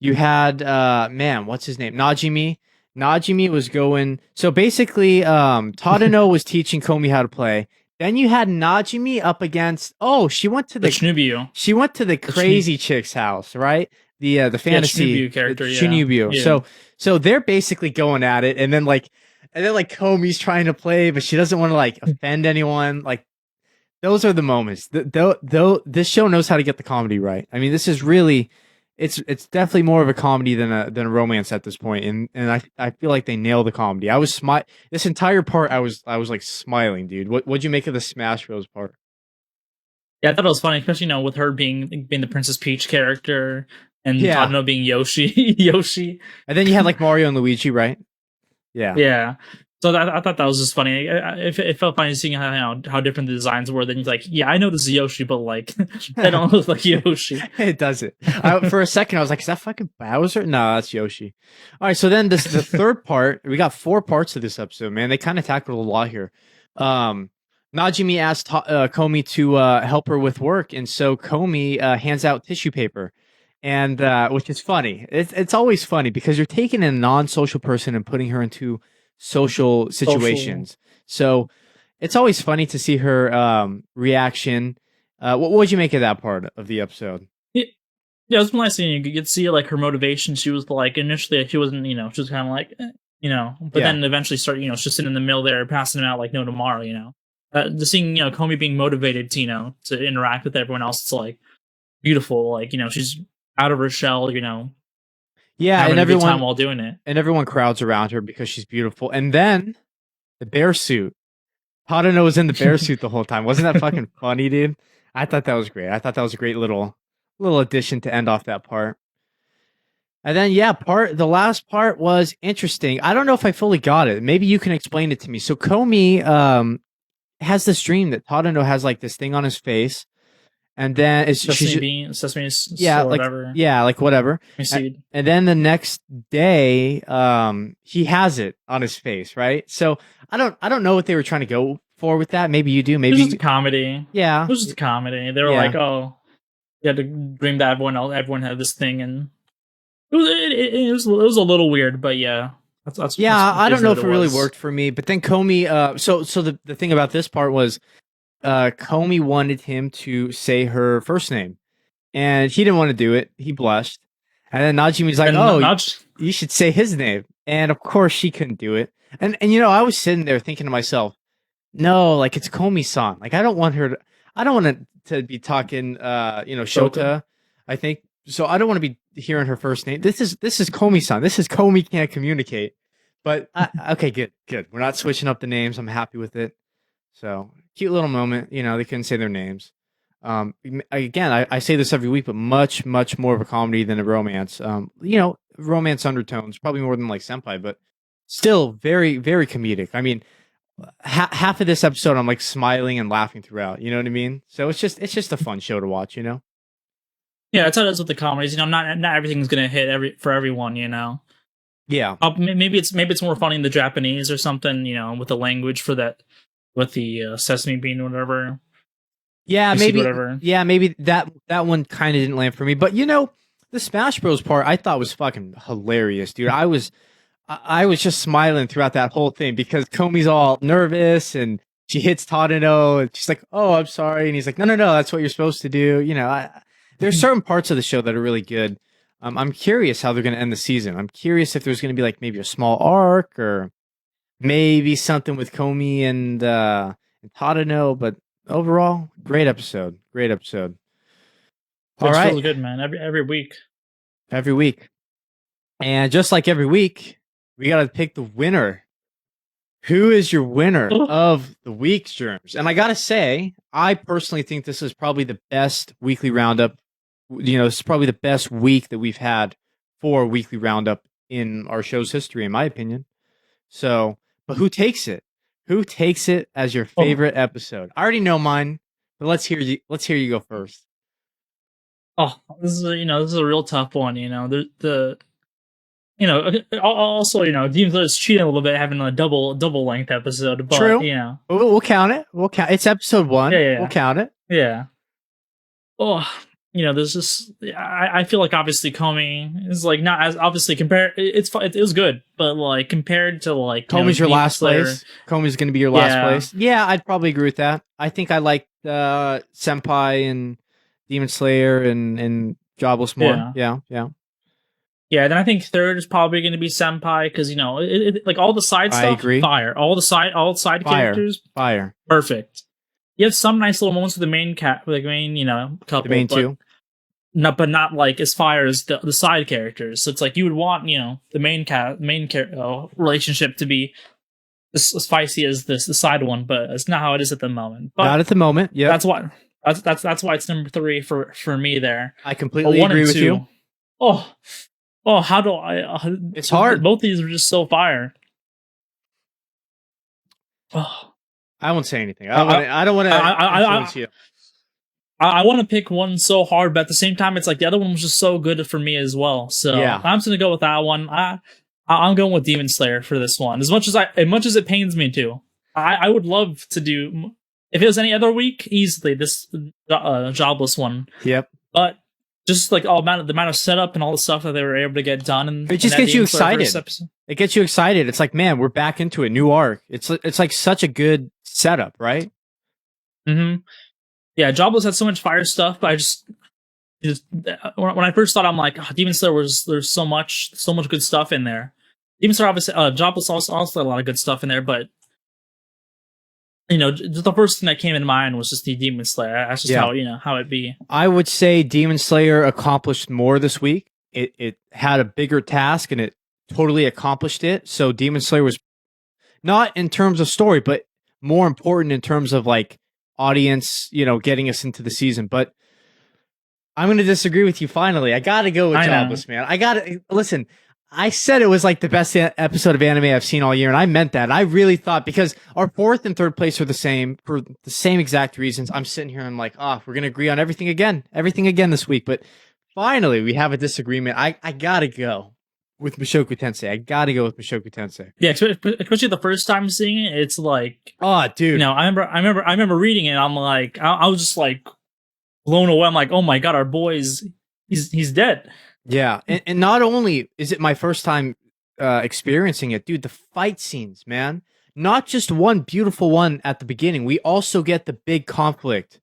you had man, what's his name? Najimi. Najimi was going so basically Tadano was teaching Komi how to play. Then you had Najimi up against she went to the the Chinubio, the Chin, crazy chick's house, right? The yeah, fantasy Chinubio character, yeah, Shinubio. yeah. So they're basically going at it, and then Komi's trying to play, but she doesn't want to like offend anyone. Like those are the moments. Though this show knows how to get the comedy right. I mean, this is really it's definitely more of a comedy than a romance at this point, and I feel like they nail the comedy. I was this entire part. I was like smiling, dude. What'd you make of the Smash Bros part? Yeah, I thought it was funny, especially with her being the Princess Peach character and Yeah, Tadano being Yoshi. Yoshi, and then you had like Mario and Luigi, right? Yeah. yeah. So I thought that was just funny. It felt funny seeing how different the designs were. Then he's like, yeah, I know this is Yoshi, but like, they don't look like Yoshi. It does it. For a second, I was like, "Is that fucking Bowser?" No, that's Yoshi. All right, so then the third part. We got 4 parts to this episode, man. They kind of tackled a lot here. Um, Najimi asked Komi to help her with work, and so Komi hands out tissue paper, and which is funny. It's always funny because you're taking a non-social person and putting her into social Social. situations. So it's always funny to see her reaction. What would you make of that part of the episode? Yeah, yeah, it was nice seeing you could see like her motivation. She was like initially she wasn't, she was kind of like, but Yeah, then eventually started, just sitting in the middle there, passing them out like no tomorrow. Just seeing Comey being motivated to to interact with everyone else, it's like beautiful. Like she's out of her shell, yeah, having a good time while doing it. and everyone crowds around her because she's beautiful. And then the bear suit. Tadano was in the bear suit the whole time. Wasn't that fucking funny, dude? I thought that was great. I thought that was a great little addition to end off that part. And then yeah, the last part was interesting. I don't know if I fully got it. Maybe you can explain it to me. So Komi has this dream that Tadano has like this thing on his face, and then Sesame yeah, or whatever. like whatever. Seed. And then the next day, he has it on his face, right? So I don't know what they were trying to go for with that. Maybe you do. It was Maybe just a comedy. yeah, It was just a comedy. They were yeah, like, oh, you had to dream that everyone had this thing, and it was a little weird, but yeah, yeah. that's I don't basically know what if it it really was. worked for me. But then Comey, so the thing about this part was, Comey wanted him to say her first name, and he didn't want to do it. He blushed, and then Najimi's like, And "Oh, not you should say his name," and of course she couldn't do it. And I was sitting there thinking to myself, no, like it's Komi-san. Like I don't want her to. I don't want to be talking. Shota. Shota. I think so. I don't want to be hearing her first name. This is Komi-san. This is Komi can't communicate. But okay, good. We're not switching up the names. I'm happy with it. So cute little moment. They couldn't say their names. Again, I say this every week, but much more of a comedy than a romance. Romance undertones, probably more than like Senpai, but still very very comedic. I mean half of this episode I'm like smiling and laughing throughout. You know what I mean? So it's just a fun show to watch. Yeah, that's how it is with the comedies. Not everything's gonna hit for everyone. Yeah, Maybe it's more funny in the Japanese or something. With the language for that, with the sesame bean or whatever. yeah, You see maybe, whatever. yeah, maybe that one kind of didn't land for me. But the Smash Bros part I thought was fucking hilarious, dude. I was just smiling throughout that whole thing because Komi's all nervous and she hits Tadano and she's like, "Oh, I'm sorry," and he's like, "No, that's what you're supposed to do." There's certain parts of the show that are really good. I'm curious how they're going to end the season. I'm curious if there's going to be like maybe a small arc or maybe something with Komi and Tadano. But overall, great episode. Great episode. All It's right, really good, man. Every week. every week, and just like every week, we got to pick the winner. Who is your winner of the week, Germs? And I gotta say, I personally think this is probably the best weekly roundup. This is probably the best week that we've had for a weekly roundup in our show's history, in my opinion. So, but who takes it? Who takes it as your favorite episode? I already know mine, but let's hear you. Let's hear you go first. Oh, this is a real tough one. Also, Demon Slayer is cheating a little bit having a double length episode, but True. We'll count it. We'll count. It's episode 1. Yeah. We'll count it. Yeah. Oh, there's just I feel like obviously Komi is like not as obviously compared. It was good, but like compared to like Komi's your Demon last Slayer, place. Komi's going to be your last place. Yeah, I'd probably agree with that. I think I like Senpai and Demon Slayer and Jobless more. Yeah. Yeah, then I think third is probably going to be Senpai because like all the side stuff, agree. fire. All the side characters, fire, perfect. You have some nice little moments with the main couple, the main two. But not like as fire as the side characters. So it's like you would want the main relationship to be as spicy as the side one, but it's not how it is at the moment. But not at the moment. Yeah, that's why it's number 3 for me there. I completely agree with you. How do I? It's hard. Both these are just so fire. Oh. I won't say anything. I don't want to influence you. I want to pick one so hard, but at the same time, it's like the other one was just so good for me as well. So yeah. I'm just gonna go with that one. I'm going with Demon Slayer for this one. As much as it pains me to, I would love to do if it was any other week easily this Jobless one. Yep. But just like the amount of setup and all the stuff that they were able to get done, and it just gets you excited. It gets you excited. It's like, man, we're back into a new arc. It's like such a good setup, right? Mm-hmm. Yeah, Jobless had so much fire stuff, but I just when I first thought, I'm like, Demon Slayer there's so much good stuff in there. Demon Slayer obviously, Jobless also had a lot of good stuff in there, but the first thing that came in mind was just the Demon Slayer. That's just how it be. I would say Demon Slayer accomplished more this week. It had a bigger task and it totally accomplished it. So Demon Slayer was not in terms of story, but more important in terms of like audience, getting us into the season. But I'm going to disagree with you finally. I got to go with Jobless, man. I got to listen. I said it was like the best episode of anime I've seen all year, and I meant that. I really thought, because our 4th and 3rd place are the same for the same exact reasons. I'm sitting here and I'm like, we're going to agree on everything again this week. But finally, we have a disagreement. I got to go with Mushoku Tensei. I got to go with Mushoku Tensei. Yeah, especially the first time seeing it, it's like, oh, dude. I remember reading it. I'm like, I was just like blown away. I'm like, oh my god, our boy's he's dead. Yeah, and not only is it my first time experiencing it, dude, the fight scenes, man. Not just one beautiful one at the beginning. We also get the big conflict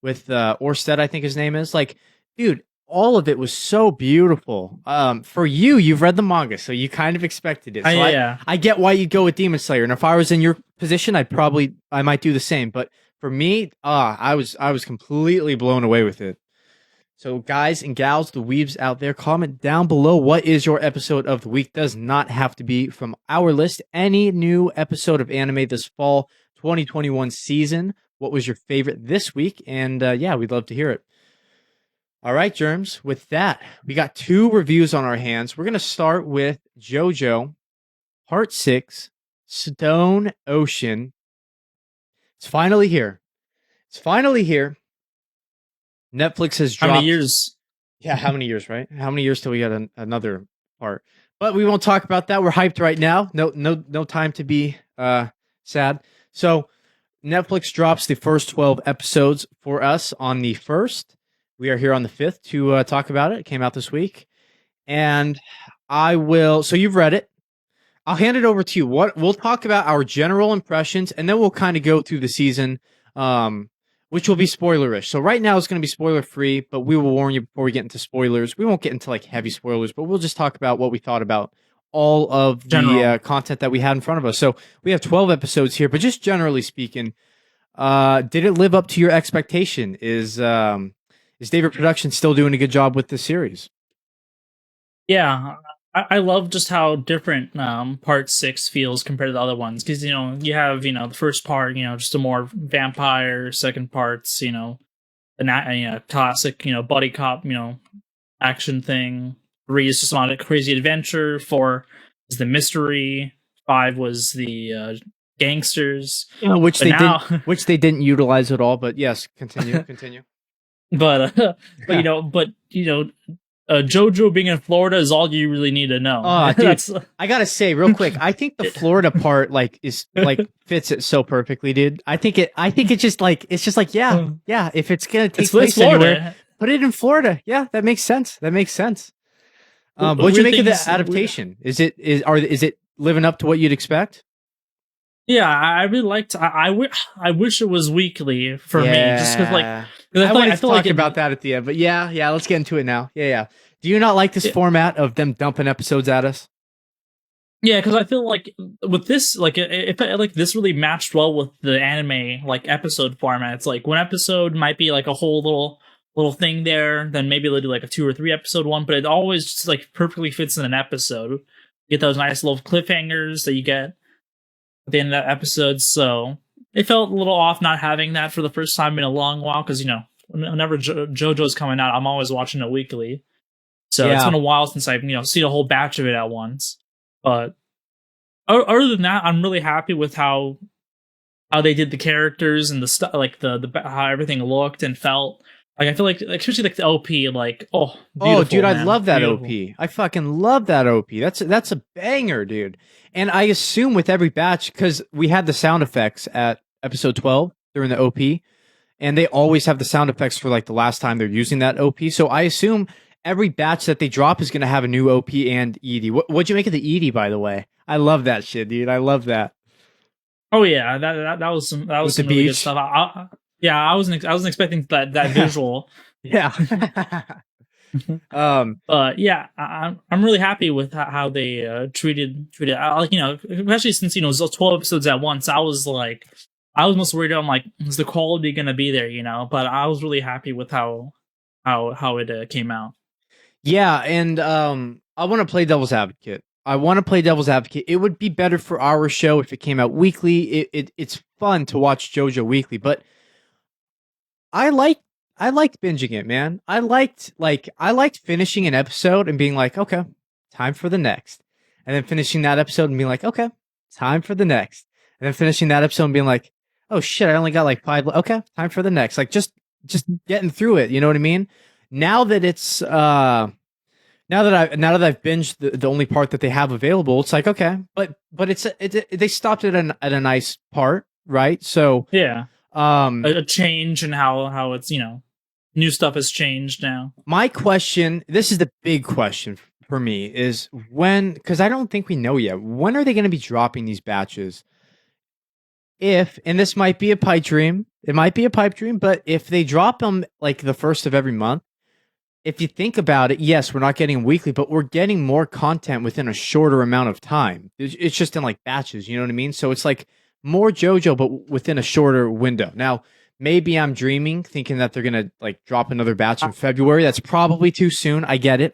with Orsted, I think his name is. Like, dude, all of it was so beautiful. For you've read the manga, so you kind of expected it. So I get why you go with Demon Slayer. And if I was in your position, I might do the same. But for me, I was completely blown away with it. So guys and gals, the weebs out there, comment down below what is your episode of the week. Does not have to be from our list. Any new episode of anime this fall 2021 season. What was your favorite this week? And we'd love to hear it. All right, Germs. With that, we got 2 reviews on our hands. We're going to start with JOJO, Part 6, Stone Ocean. It's finally here. Netflix has dropped. How many years? Yeah, how many years, right? How many years till we get another part? But we won't talk about that. We're hyped right now. No time to be sad. So Netflix drops the first 12 episodes for us on the 1st. We are here on the 5th to talk about it. It came out this week. And I will... So you've read it. I'll hand it over to you. What we'll talk about our general impressions, and then we'll kind of go through the season, which will be spoilerish. So right now it's going to be spoiler free, but we will warn you before we get into spoilers. We won't get into like heavy spoilers, but we'll just talk about what we thought about all of the General. content that we had in front of us. So we have 12 episodes here, but just generally speaking, did it live up to your expectation? Is David Production still doing a good job with the series? Yeah, I love just how different part 6 feels compared to the other ones, because you have the first part, just a more vampire. Second part's classic buddy cop action thing. 3 is just on a crazy adventure. 4 is the mystery. 5 was the gangsters. Which But they now, which they didn't utilize at all. But yes, continue, continue. but JoJo being in Florida is all you really need to know. Oh, dude, That's I gotta say real quick, I think the Florida part fits it so perfectly, dude. I think it's just like yeah. If it's gonna take place anywhere, put it in Florida. Yeah, that makes sense. That makes sense. What'd you make of the adaptation? Is it living up to what you'd expect? Yeah, I really liked. I wish it was weekly for me, just because I feel like about that at the end, but yeah, let's get into it now. Yeah. Do you not like this format of them dumping episodes at us? Yeah, because I feel like with this, if this really matched well with the anime episode format. It's like one episode might be like a whole little thing there, then maybe they'll do like a 2 or 3 episode one, but it always just perfectly fits in an episode. You get those nice little cliffhangers that you get at the end of that episode. So it felt a little off not having that for the first time in a long while, because whenever JoJo's coming out, I'm always watching it weekly. So it's been a while since I've seen a whole batch of it at once. But other than that, I'm really happy with how they did the characters and the stuff, the how everything looked and felt. I feel like especially the OP, dude, man. I love that Beautiful. OP. I fucking love that OP. That's a banger, dude. And I assume with every batch, because we had the sound effects at episode 12 during the OP, and they always have the sound effects for the last time they're using that OP. So I assume every batch that they drop is going to have a new OP and ED. What'd you make of the ED, by the way? I love that shit, dude. I love that. Oh yeah, that was some really good stuff. I wasn't expecting that visual. Yeah. But yeah, I'm really happy with how they treated especially since it was 12 episodes at once. I was most worried. I'm like, is the quality gonna be there? But I was really happy with how it came out. Yeah, and I want to play devil's advocate. It would be better for our show if it came out weekly. It's fun to watch JoJo weekly, but I liked binging it, man. I liked finishing an episode and being like, okay, time for the next. And then finishing that episode and being like, okay, time for the next. And then finishing that episode and being like, oh shit, I only got 5. Okay, time for the next. Just getting through it. You know what I mean? Now that it's now that I've binged the only part that they have available, it's like, okay, but they stopped it at a nice part, right? So yeah, a change in how it's new stuff has changed now. My question, this is the big question for me, is when, because I don't think we know yet, when are they going to be dropping these batches? And this might be a pipe dream, but if they drop them the first of every month, if you think about it, yes, we're not getting weekly, but we're getting more content within a shorter amount of time. It's just in batches, you know what I mean? So it's more JoJo, but within a shorter window. Now, maybe I'm dreaming, thinking that they're gonna drop another batch in February. That's probably too soon. I get it.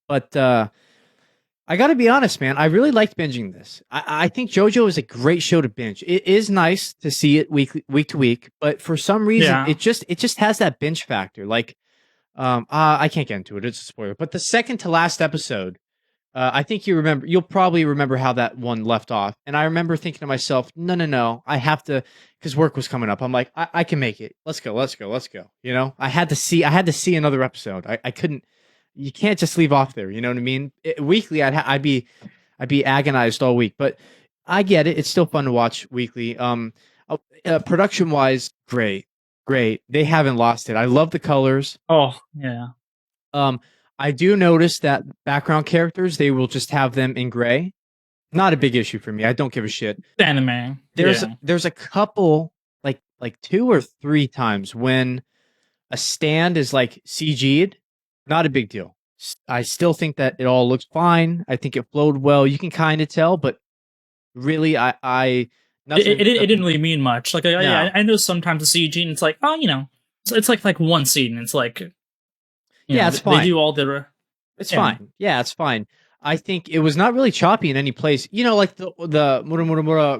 But I gotta be honest, man. I really liked binging this. I think JoJo is a great show to binge. It is nice to see it week to week, but for some reason, it just has that binge factor. I can't get into it. It's a spoiler. But the second to last episode, I think you'll probably remember how that one left off. And I remember thinking to myself, no, I have to, because work was coming up. I'm like, I can make it. Let's go. I had to see another episode. I couldn't, you can't just leave off there. You know what I mean? Weekly, I'd be agonized all week, but I get it. It's still fun to watch weekly. Production wise, great. They haven't lost it. I love the colors. Oh yeah. I do notice that background characters, they will just have them in gray. Not a big issue for me. I don't give a shit. Anime. There's Yeah. there's a couple like 2 or 3 times when a stand is like CG'd. Not a big deal. I still think that it all looks fine. I think it flowed well. You can kind of tell, but really, I It, nothing. it didn't Nothing. really mean much. Like, No. I know sometimes the CG, and it's like, oh, it's like one scene. And it's like, Yeah, it's they fine. do all the. It's Yeah. fine. Yeah, it's fine. I think it was not really choppy in any place. Like the mura mura mura,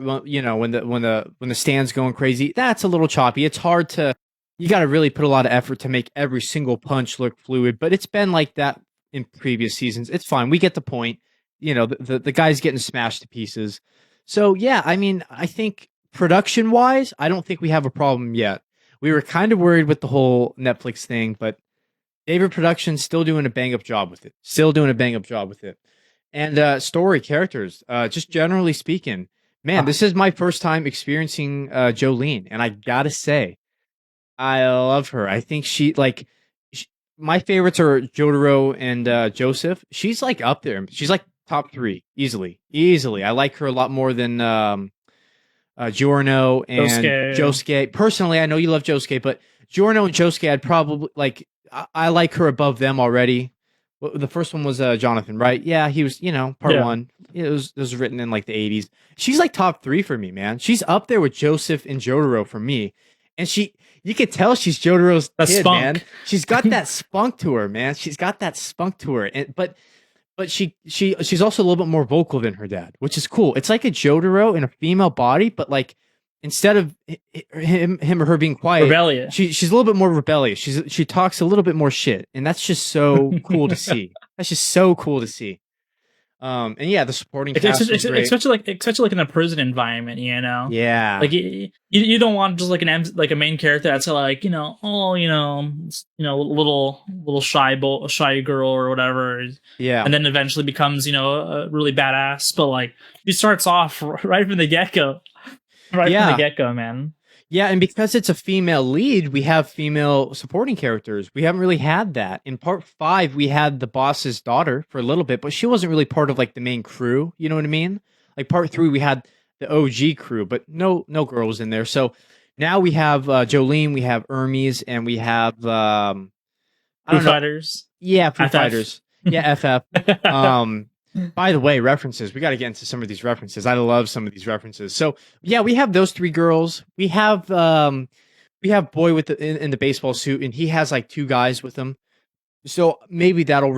when the stand's going crazy, that's a little choppy. It's hard to you got to really put a lot of effort to make every single punch look fluid, but it's been like that in previous seasons. It's fine. We get the point. The guy's getting smashed to pieces. So, yeah, I mean, I think production-wise, I don't think we have a problem yet. We were kind of worried with the whole Netflix thing, but David Production's still doing a bang up job with it. Still doing a bang up job with it. And story characters, just generally speaking, man, Ah, this is my first time experiencing Jolene, and I gotta say, I love her. I think sh my favorites are Jotaro and Joseph. She's like up there. She's like top three easily, easily. I like her a lot more than Giorno and Yosuke. Josuke. Personally, I know you love Josuke, but Giorno and Josuke, I'd probably like. I like her above them already. The first one was Jonathan, right? Yeah, he was. Part Yeah. one. It was written in like the '80s. She's like top three for me, man. She's up there with Joseph and Jotaro for me, and you could tell she's Jotaro's That's kid, man. spunk. She's got that spunk to her, man. She's got that spunk to her, but she's also a little bit more vocal than her dad, which is cool. It's like a Jotaro in a female body, but like instead of him or her being quiet, Rebellion. she's a little bit more rebellious. She talks a little bit more shit, and that's just so cool to see. That's just so cool to see. And yeah, the supporting cast was great. Especially like in a prison environment, Yeah, like you don't want just like like a main character that's like little shy girl or whatever, yeah, and then eventually becomes a really badass. But like he starts off right from the get go, yeah. man. Yeah, and because it's a female lead, we have female supporting characters. We haven't really had that. In part 5, we had the boss's daughter for a little bit, but she wasn't really part of like the main crew. You know what I mean? Like part 3, we had the OG crew, but no girls in there. So now we have Jolene, we have Hermes, and we have I Foo don't know. Fighters, Yeah, Foo FF. Fighters. Yeah, FF. By the way, references. We got to get into some of these references. I love some of these references. So yeah, we have those 3 girls. We have boy with in the baseball suit, and he has like 2 guys with him. So maybe that'll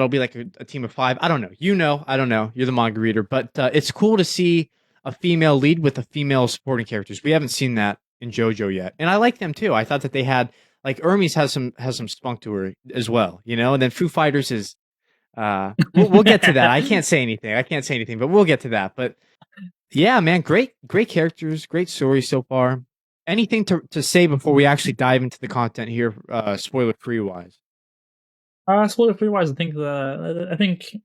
be like a team of 5. I don't know. I don't know. You're the manga reader, but it's cool to see a female lead with a female supporting characters. We haven't seen that in JoJo yet, and I like them too. I thought that they had like Hermes has some spunk to her as well, and then Foo Fighters is we'll get to that. I can't say anything. But we'll get to that. But yeah, man, great characters, great story so far. Anything to say before we actually dive into the content here, spoiler free wise? Spoiler free wise, I think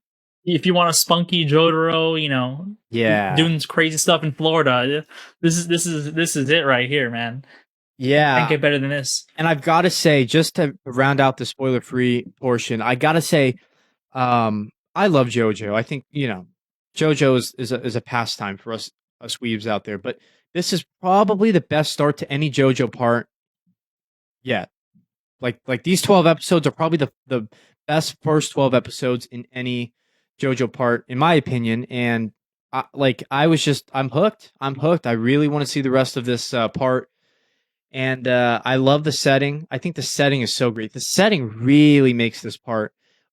if you want a spunky Jotaro, Yeah, doing crazy stuff in Florida, this is it right here, man. Can't yeah. get better than this. And I've got to say, just to round out the spoiler free portion, I got to say, I love JoJo. I think JoJo is a pastime for us weebs out there. But this is probably the best start to any JoJo part yet. Like these 12 episodes are probably the best first 12 episodes in any JoJo part, in my opinion. And I'm hooked. I'm hooked. I really want to see the rest of this part. And I love the setting. I think the setting is so great. The setting really makes this part.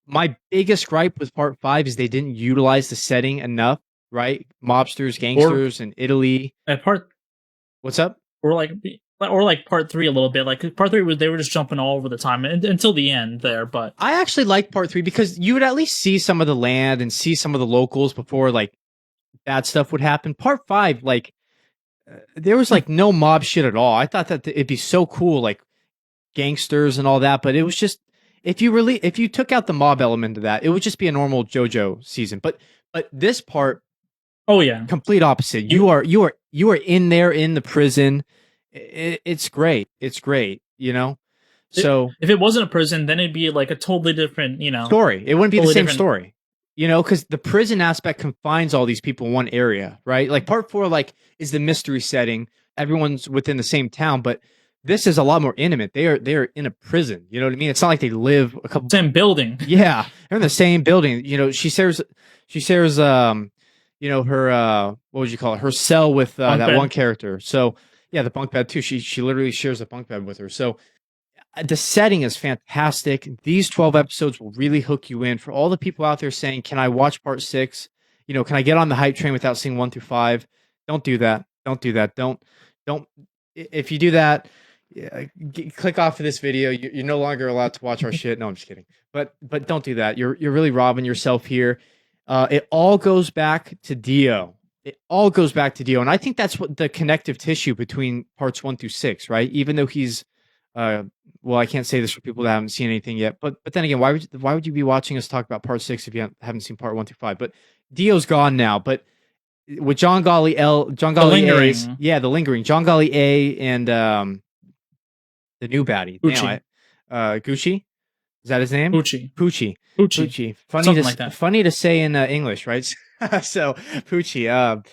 My biggest gripe with part 5 is they didn't utilize the setting enough, right? Mobsters, Or gangsters, and Italy. part What's up? or like part three a little bit. Like part three was they were just jumping all over the time until the end there. But I actually like part 3 because you would at least see some of the land and see some of the locals before like bad stuff would happen. Part 5, like there was like no mob shit at all. I thought that it'd be so cool, like gangsters and all that, but it was just if you took out the mob element of that, it would just be a normal JoJo season. But this part, oh yeah, complete opposite. You are in there in the prison. It's great. It's great. So if it wasn't a prison, then it'd be like a totally different, story. It wouldn't be the totally same different. story. You know, because the prison aspect confines all these people in one area, right? Like part 4, like is the mystery setting. Everyone's within the same town, but this is a lot more intimate. They are in a prison. You know what I mean? It's not like they live a couple. Same building. Yeah, they're in the same building. You know, she shares you know, her what would you call it? Her cell with that bed. one character. So yeah, the bunk bed too. She literally shares a bunk bed with her. So the setting is fantastic. These 12 episodes will really hook you in. For all the people out there saying, "Can I watch part 6? You know, can I get on the hype train without seeing 1 through 5?" Don't do that. Don't do that. Don't. If you do that, yeah, click off of this video. You're no longer allowed to watch our shit. No, I'm just kidding. But don't do that. You're really robbing yourself here. It all goes back to Dio. It all goes back to Dio, and I think that's what the connective tissue between parts 1 through 6, right? Even though he's well, I can't say this for people that haven't seen anything yet, but then again, why would you be watching us talk about part 6 if you haven't seen part 1 through 5? But Dio's gone now, but with John Golly Lingering. the lingering John Golly A and the new baddie, Gucci. Gucci, is that his name? Poochie. Poochie. Funny to say in English, right? So Poochie.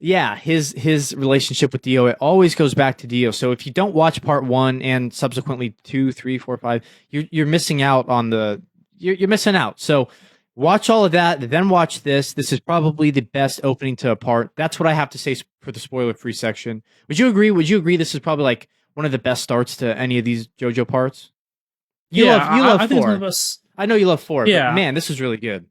Yeah, his relationship with Dio, it always goes back to Dio. So if you don't watch part 1 and subsequently 2, 3, 4, 5, you're missing out on you're missing out. So watch all of that, then watch this. This is probably the best opening to a part. That's what I have to say for the spoiler-free section. Would you agree? Would you agree this is probably like one of the best starts to any of these JoJo parts? You love I think it's 4. one of us. I know you love 4, Yeah. but man, this is really good.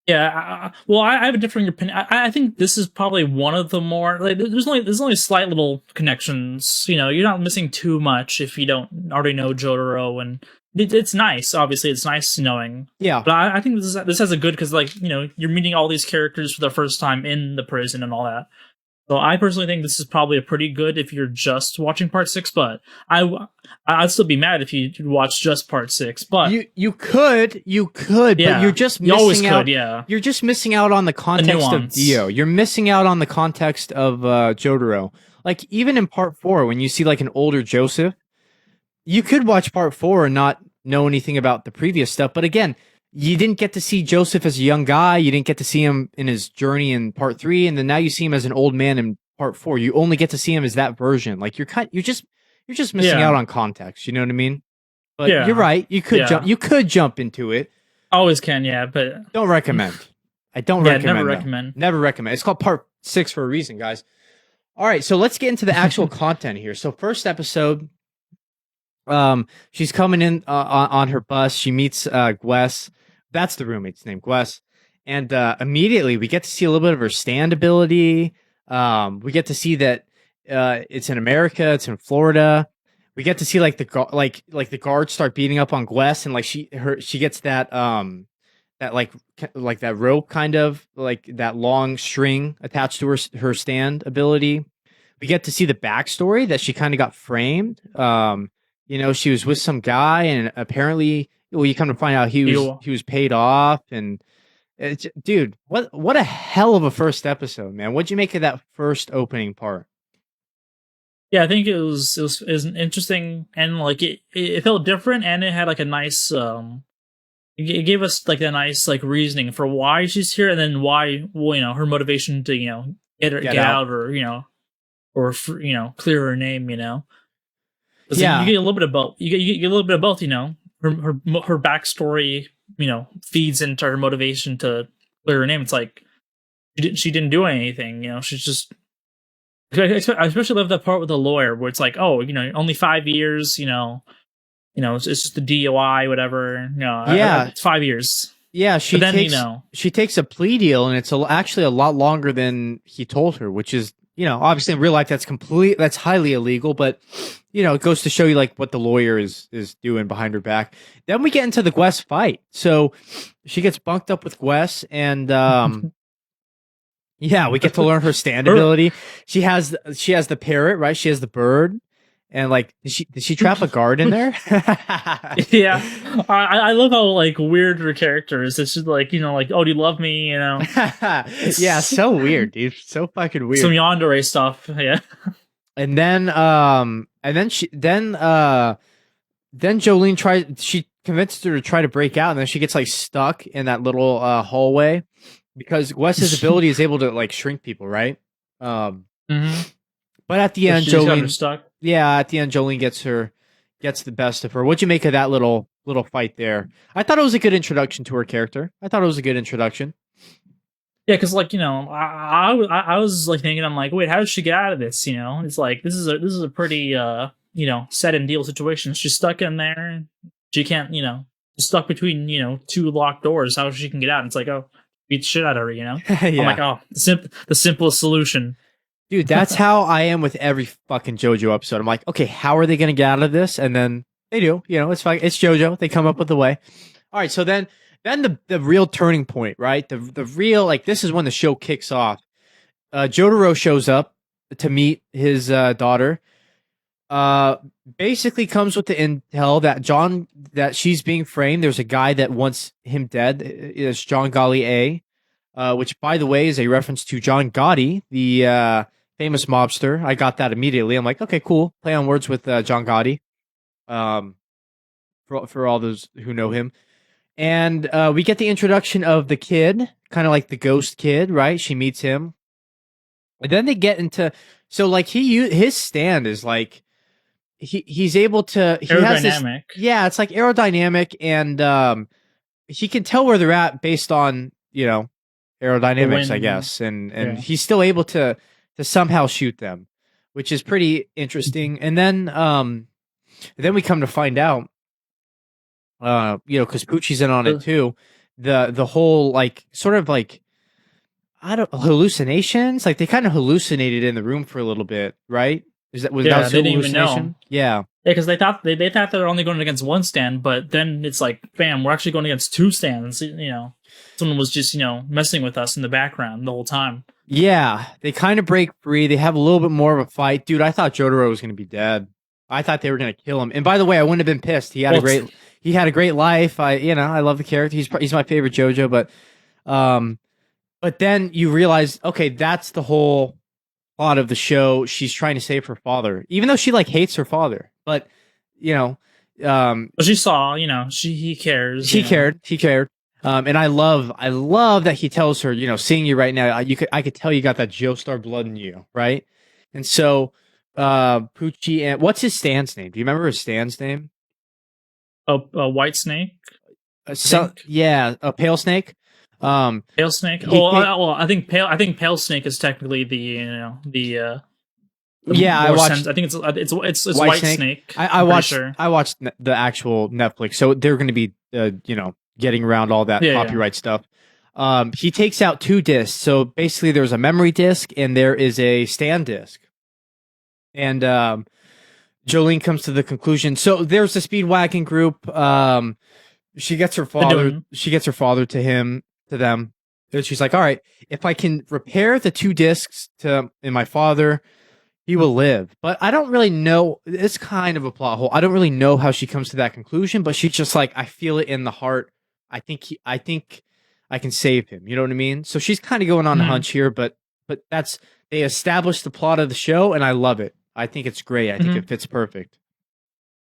Yeah, well, I have a different opinion. I think this is probably one of the more like. There's only slight little connections. You know, you're not missing too much if you don't already know Jotaro, and it's nice. Obviously, it's nice knowing. Yeah, but I think this has a good because like you know you're meeting all these characters for the first time in the prison and all that. So I personally think this is probably a pretty good if you're just watching part 6, but I'd still be mad if you watch just part 6. But you could, yeah, but you're just you always missing out. could, yeah. You're just missing out on the context of Dio. You're missing out on the context of Jotaro. Like even in part 4, when you see like an older Joseph, you could watch part 4 and not know anything about the previous stuff. But again, you didn't get to see Joseph as a young guy. You didn't get to see him in his journey in part 3, and then now you see him as an old man in part 4. You only get to see him as that version. Like you're just missing out on context. You know what I mean? But you're right. You could jump into it. Always can, yeah, but don't recommend. I don't recommend. Never recommend. Never recommend. It's called part 6 for a reason, guys. All right, so let's get into the actual content here. So first episode, she's coming in on her bus. She meets Gwes. That's the roommate's name, Gwes. And immediately we get to see a little bit of her stand ability. We get to see that it's in America, it's in Florida. We get to see like the guards start beating up on Gwes, and like she gets that that like that rope, kind of like that long string attached to her stand ability. We get to see the backstory that she kind of got framed. You know, she was with some guy, and apparently, well, you come to find out he was paid off. And dude, what a hell of a first episode, man! What'd you make of that first opening part? Yeah, I think it was interesting, and like it felt different, and it had like a nice it gave us like a nice like reasoning for why she's here, and then why, well, you know, her motivation to, you know, get out, or you know, or you know, clear her name, you know. Yeah, you get a little bit of both. You get a little bit of both, you know. Her backstory, you know, feeds into her motivation to clear her name. It's like she didn't do anything, you know. She's just. I especially love that part with the lawyer where it's like, oh, you know, only 5 years, you know, it's just the DOI, whatever. You know, yeah, it's 5 years. Yeah, she takes a plea deal, and it's actually a lot longer than he told her, which is, you know, obviously in real life that's highly illegal, but you know, it goes to show you like what the lawyer is doing behind her back. Then we get into the Gwes fight. So she gets bunked up with Gwes, and yeah, we get to learn her stand ability. She has the parrot, right? She has the bird. And like, did she trap a guard in there? Yeah, I love how like weird her character is. It's just like, you know, like, oh, do you love me? You know, yeah, so weird, dude, so fucking weird. Some yandere stuff, yeah. And then Jolene convinces her to try to break out, and then she gets like stuck in that little hallway because Wes's ability is able to like shrink people, right? Um, Mm-hmm. but at the So end, she just got her Jolene, stuck. yeah, at the end, Jolene gets the best of her. What'd you make of that little fight there? I thought it was a good introduction to her character. I thought it was a good introduction. Yeah, because like I was like thinking, I'm like, wait, how did she get out of this? You know, it's like this is a pretty set and deal situation. She's stuck in there. She can't stuck between two locked doors. How she can get out? And it's like, oh, beat the shit out of her. You know, I'm like, Yeah. oh, the simplest solution. Dude, that's how I am with every fucking JoJo episode. I'm like, okay, how are they going to get out of this? And then they do. It's fine. It's JoJo. They come up with a way. All right, so then the real turning point, right? The real like this is when the show kicks off. Jotaro shows up to meet his daughter. Uh, Basically comes with the intel that she's being framed. There's a guy that wants him dead. It's John Golly A. Which, by the way, is a reference to John Gotti, the famous mobster. I got that immediately. I'm like, okay, cool. Play on words with John Gotti. Um, for all those who know him, and we get the introduction of the kid, kind of like the ghost kid, right? She meets him, and then they get into so like his stand is like he's able to he has this Aerodynamic. yeah, it's like aerodynamic, and he can tell where they're at based on aerodynamics, I guess, and Yeah. he's still able to somehow shoot them, which is pretty interesting. And then we come to find out, because Poochie's in on it too. The whole like sort of like I don't hallucinations, like they kind of hallucinated in the room for a little bit, right? That they didn't even know. Yeah. Yeah, because they thought they thought they were only going against one stand, but then it's like, bam, we're actually going against two stands. Someone was just messing with us in the background the whole time. Yeah, they kind of break free. They have a little bit more of a fight, dude. I thought Jotaro was going to be dead. I thought they were going to kill him. And by the way, I wouldn't have been pissed. He had a great life. I love the character. He's my favorite JoJo. But then you realize, okay, that's the whole plot of the show. She's trying to save her father, even though she like hates her father. But But she saw, he cares. He cared. And I love that he tells her, seeing you right now, I could tell you got that Joestar blood in you, right? And so, Poochie and what's his stand's name? Do you remember his stand's name? A white snake. A pale snake. Pale snake. I think pale snake is technically the I watched. I think it's white snake. I watched. I watched the actual Netflix, so they're going to be getting around all that copyright stuff. He takes out 2 discs. So basically, there's a memory disc and there is a stand disc. And Jolene comes to the conclusion. So there's the Speedwagon group. She gets her father. She gets her father to them. And she's like, all right, if I can repair the 2 discs in my father, he will live. But I don't really know. It's kind of a plot hole. I don't really know how she comes to that conclusion, but she's just like, I feel it in the heart. I think I can save him. You know what I mean? So she's kind of going on a hunch here, but they established the plot of the show, and I love it. I think it's great. I think it fits perfect.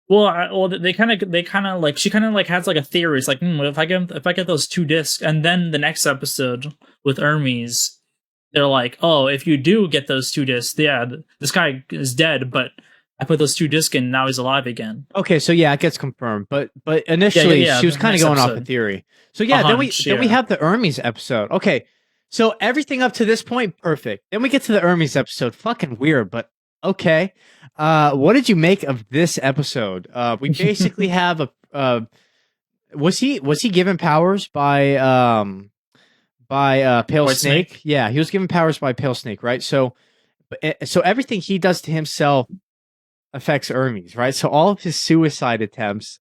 Well, they kind of like she kind of like has like a theory. It's like, if I get those 2 discs, and then the next episode with Hermes, they're like, oh, if you do get those 2 discs, yeah, this guy is dead, but I put those 2 discs in, now he's alive again. Okay, so yeah, it gets confirmed. But initially, she was kind of going off a theory. So yeah, then we have the Hermes episode. Okay, so everything up to this point, perfect. Then we get to the Hermes episode. Fucking weird, but okay. What did you make of this episode? We basically have a. Was he given powers by Pale Snake? Yeah, he was given powers by Pale Snake, right? So everything he does to himself affects Hermes, right? So all of his suicide attempts,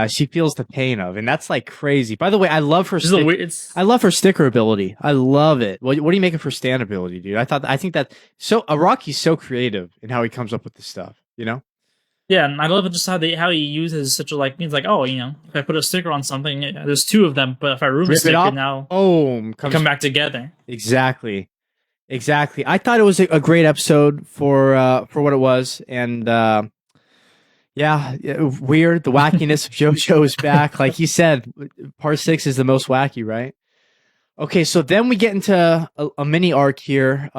she feels the pain of, and that's like crazy. By the way, I love her. I love her sticker ability. I love it. What do you make of her stand ability, dude? I think that Araki's so creative in how he comes up with this stuff. Yeah, and I love just how he uses such a he's like, oh, if I put a sticker on something, there's 2 of them, but if I remove a sticker now, come back together. Exactly. I thought it was a great episode for what it was, and Yeah, weird. The wackiness of JoJo is back. Like you said, part 6 is the most wacky, right? Okay, so then we get into a mini arc here.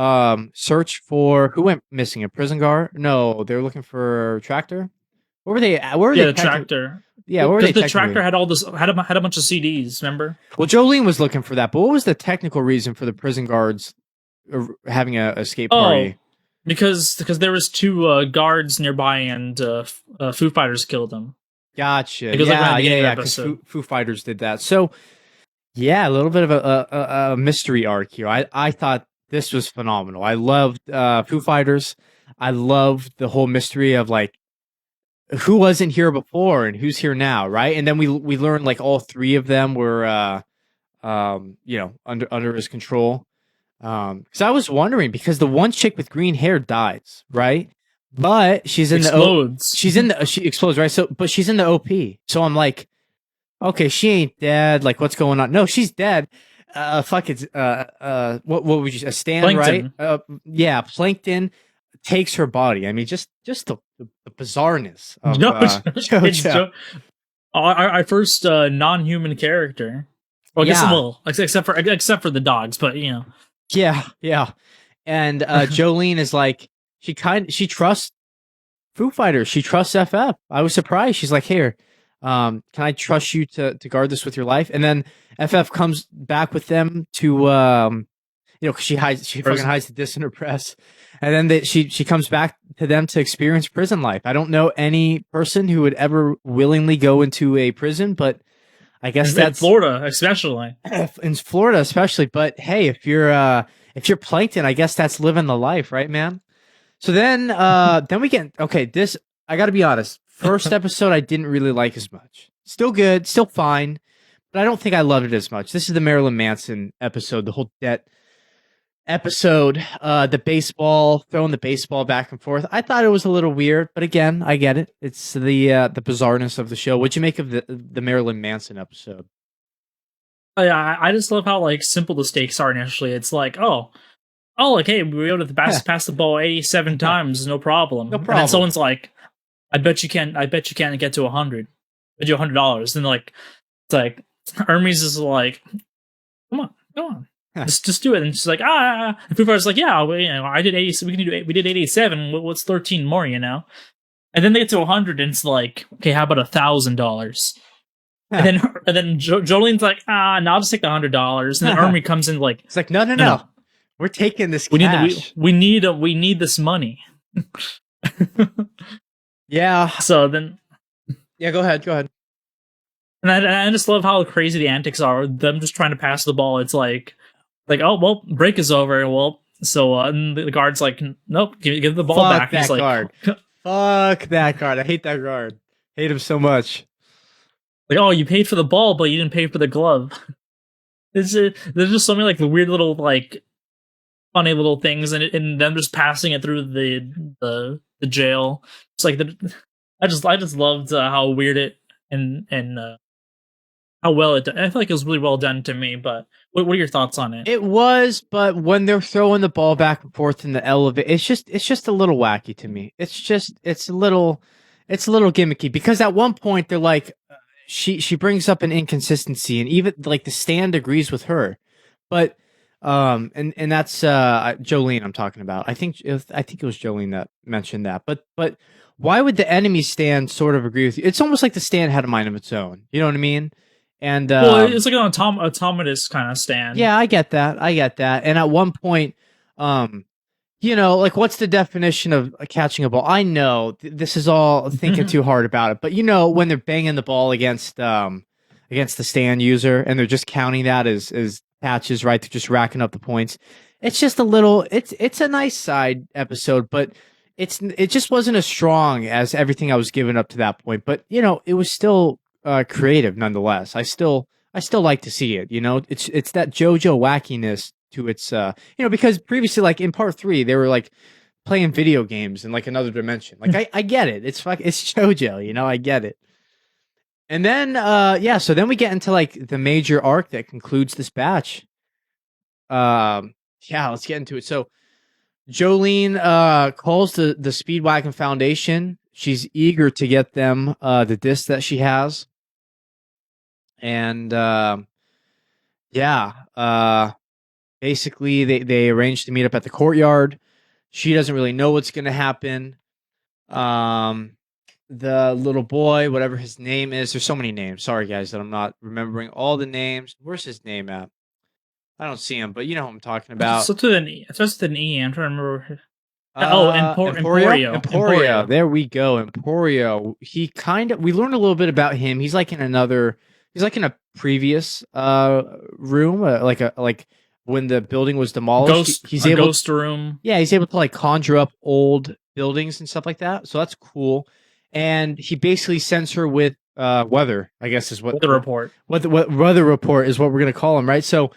Search for who went missing? A prison guard? No, they were looking for Tractor. What were they? Where were Yeah, they? the tractor. Yeah, what were Because they the tractor technically? had all this had a bunch of CDs. Remember? Well, Jolene was looking for that, but what was the technical reason for the prison guards having a escape Oh, party? because there was two guards nearby and Foo Fighters killed them. Gotcha. It was like right at Yeah, the yeah, beginning of the yeah. Because episode. Foo Fighters did that. So yeah, a little bit of a mystery arc here. I thought this was phenomenal. I loved Foo Fighters. I loved the whole mystery of like who wasn't here before and who's here now, right? And then we learned like all three of them were under his control. Because I was wondering because the one chick with green hair dies, right? But she's in Explodes. she explodes, right? So but she's in the OP. So I'm like, okay, she ain't dead. Like, what's going on? No, she's dead. Fuck it. What would you? A stand, Plankton. right? Yeah, Plankton takes her body. I mean, just the bizarreness of No, it's JoJo. our first non-human character. Well, I guess Yeah, well, except for the dogs, but you know. yeah. And Jolene is like, she trusts Foo Fighters. She trusts FF. I was surprised. She's like, here, can I trust you to guard this with your life? And then FF comes back with them to, because she fucking hides the disc in her press. And then she comes back to them to experience prison life. I don't know any person who would ever willingly go into a prison, but I guess In that's Florida, especially. in Florida, especially. But hey, if you're Plankton, I guess that's living the life, right, man? So then we get okay. This I got to be honest. First episode I didn't really like as much. Still good, still fine, but I don't think I loved it as much. This is the Marilyn Manson episode, the whole debt episode. The baseball throwing the baseball back and forth. I thought it was a little weird, but again, I get it. It's the bizarreness of the show. What'd you make of the Marilyn Manson episode? I just love how like simple the stakes are initially. It's like, like hey, we were able to pass the ball 87 times, no problem. No And then problem. someone's like, I bet you can't get to 100. Bet you $100. And like it's like Hermes is like, come on. Just do it. And she's like, And Foo Fighters like, yeah, I did 80. We did 87. What's 13 more? You know. And then they get to 100, and it's like, okay, how about $1,000? And then Jolene's like, no, I'll just take the $100. And then Ermi comes in like, It's like no. We're taking this we cash. we need this money. Yeah. So then, Yeah. Go ahead. and I just love how crazy the antics are. Them just trying to pass the ball. It's like, oh well, break is over. Well, so and the guard's like, nope, give the ball Fuck back. that He's like, guard. Fuck that guard. I hate that guard. Hate him so much. like, oh, you paid for the ball, but you didn't pay for the glove. There's just so many like weird little like funny little things, and them just passing it through the jail. It's like I just loved how weird it and how well it done. I feel like it was really well done to me. But what are your thoughts on it? It was, but when they're throwing the ball back and forth in the elevator, it's just a little wacky to me. It's a little gimmicky because at one point they're like, she brings up an inconsistency, and even like the stand agrees with her, but and that's Jolene I'm talking about. I think it was Jolene that mentioned that, but why would the enemy stand sort of agree with you? It's almost like the stand had a mind of its own. You know what I mean? And Well, it's like an autonomous kind of stand. yeah, I get that. And at one point, like what's the definition of catching a ball? I know this is all thinking too hard about it, but when they're banging the ball against the stand user and they're just counting that as catches, right? They're just racking up the points. It's just a little. It's a nice side episode, but it just wasn't as strong as everything I was giving up to that point. But it was still creative nonetheless. I still like to see it. It's that JoJo wackiness to its because previously, like in part 3, they were like playing video games in like another dimension. Like I get it. It's JoJo, I get it. And then so then we get into like the major arc that concludes this batch. Let's get into it. So Jolene calls the Speedwagon Foundation. She's eager to get them the disc that she has. And yeah, basically they arranged to meet up at the courtyard. She doesn't really know what's going to happen. The little boy, whatever his name is, there's so many names. Sorry guys that I'm not remembering all the names. Where's his name at? I don't see him, but you know who I'm talking about. It starts with an E. I'm trying to remember. Emporio. Emporio. There we go. Emporio. We learned a little bit about him. He's like in a previous room, like when the building was demolished. He's able ghost room. Yeah, he's able to like conjure up old buildings and stuff like that. So that's cool. And he basically sends her with weather, I guess is what the report. What weather report is what we're gonna call him, right? So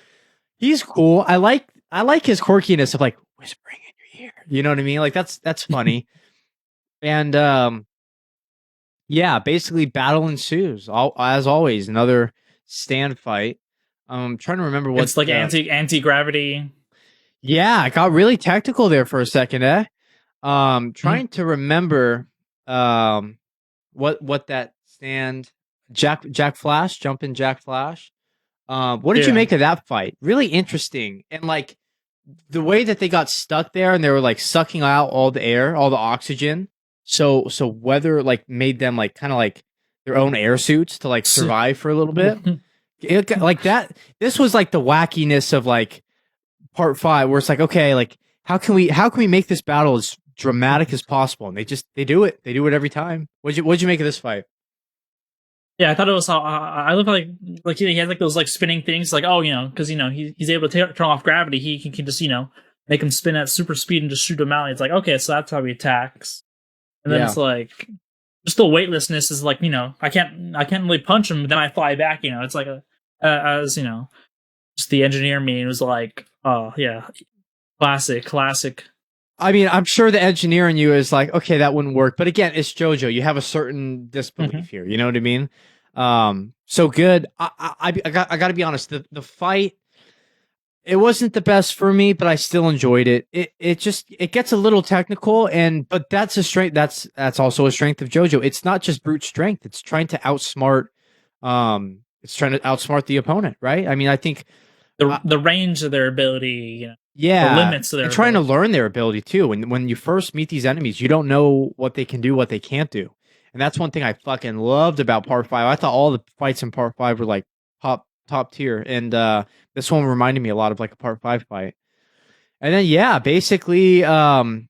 he's cool. I like his quirkiness of like whispering in your ear. You know what I mean? Like that's funny. And yeah, basically battle ensues. As always, another stand fight. I'm trying to remember what it's like anti-gravity. Yeah, it got really technical there for a second, eh? Trying to remember what that stand Jack Flash, jumping Jack Flash. What did you make of that fight? Really interesting. And like the way that they got stuck there and they were like sucking out all the air, all the oxygen. So weather like made them like kind of like their own air suits to like survive for a little bit. Like that. This was like the wackiness of like part 5 where it's like, okay, like how can we make this battle as dramatic as possible? And they do it every time. What'd you make of this fight? Yeah, I thought it was how I love like he has like those like spinning things, like because he's able to turn off gravity. He can just make him spin at super speed and just shoot him out. It's like, okay, so that's how he attacks. And then it's like just the weightlessness is like I can't really punch him, but then I fly back. It's like as just the engineer me was like, oh yeah, classic. I mean, I'm sure the engineer in you is like, okay, that wouldn't work. But again, it's JoJo. You have a certain disbelief here. You know what I mean? So good. I got to be honest. The fight, it wasn't the best for me, but I still enjoyed it. It gets a little technical, but that's a strength. That's also a strength of JoJo. It's not just brute strength. It's trying to outsmart. It's trying to outsmart the opponent, right? I mean, I think the range of their ability, the limits of their trying to learn their ability too. When you first meet these enemies, you don't know what they can do, what they can't do. And that's one thing I fucking loved about part 5. I thought all the fights in part 5 were like top tier. And this one reminded me a lot of like a part 5 fight. And then basically so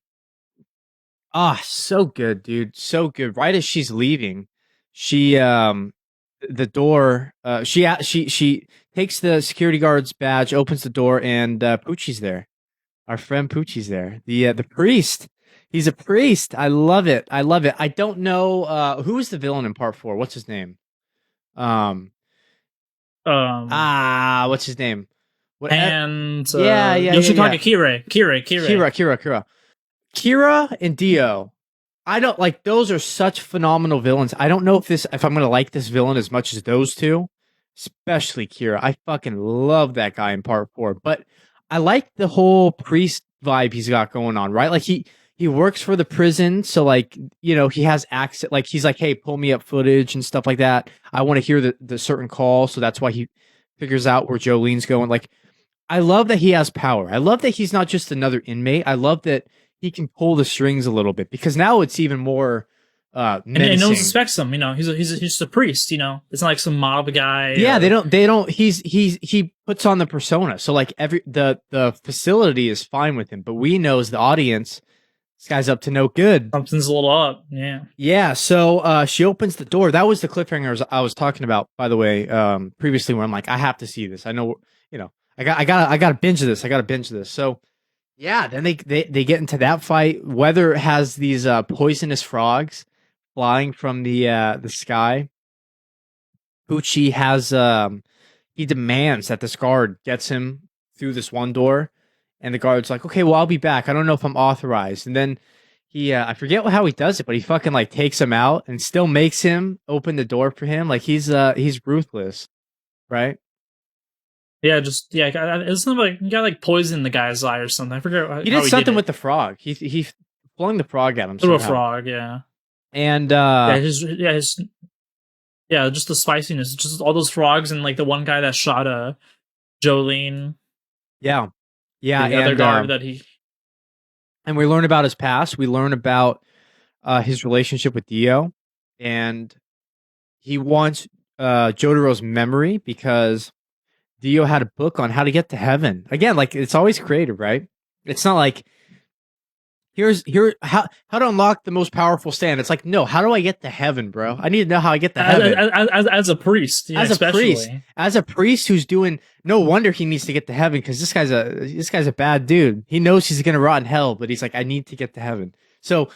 good, dude. So good. Right as she's leaving, she the door she takes the security guard's badge, opens the door, and Poochie's there. Our friend Poochie's there. The priest. He's a priest. I love it. I don't know who is the villain in part 4. What's his name? What's his name? And Yoshitaka Kira. Kira and Dio. I don't like, those are such phenomenal villains. I don't know if I'm gonna like this villain as much as those two, especially Kira. I fucking love that guy in part 4, but I like the whole priest vibe he's got going on, right? Like he works for the prison, so like he has access. Like he's like, hey, pull me up footage and stuff like that. I want to hear the certain call, so that's why he figures out where Jolene's going. Like, I love that he has power. I love that he's not just another inmate. I love that he can pull the strings a little bit, because now it's even more menacing. And no one suspects him. He's just a priest. It's not like some mob guy. Yeah, they don't. He puts on the persona. So like the facility is fine with him, but we know as the audience, this guy's up to no good. Something's a little up. Yeah. Yeah. So she opens the door. That was the cliffhanger I was talking about, by the way, previously, where I'm like, I have to see this. I know, I gotta binge this. I gotta binge this. So yeah, then they get into that fight. Weather has these poisonous frogs flying from the sky. Pucci has he demands that this guard gets him through this one door, and the guard's like, okay, well, I'll be back. I don't know if I'm authorized. And then he I forget how he does it, but he fucking like takes him out and still makes him open the door for him. Like he's ruthless, right? Yeah, it's something like you got like poison the guy's eye or something. I forget. He did something with the frog. He flung the frog at him. Through a frog, yeah. And just the spiciness, just all those frogs, and like the one guy that shot Jolene, yeah, yeah, the other guard that he. and we learn about his past. We learn about his relationship with Dio, and he wants Jotaro's memory because Dio had a book on how to get to heaven. Again, like it's always creative, right? It's not like here how to unlock the most powerful stand. It's like, no, how do I get to heaven, bro? I need to know how I get to heaven. As a priest, yeah, as a priest who's doing. No wonder he needs to get to heaven because this guy's a bad dude. He knows he's gonna rot in hell, but he's like, I need to get to heaven. So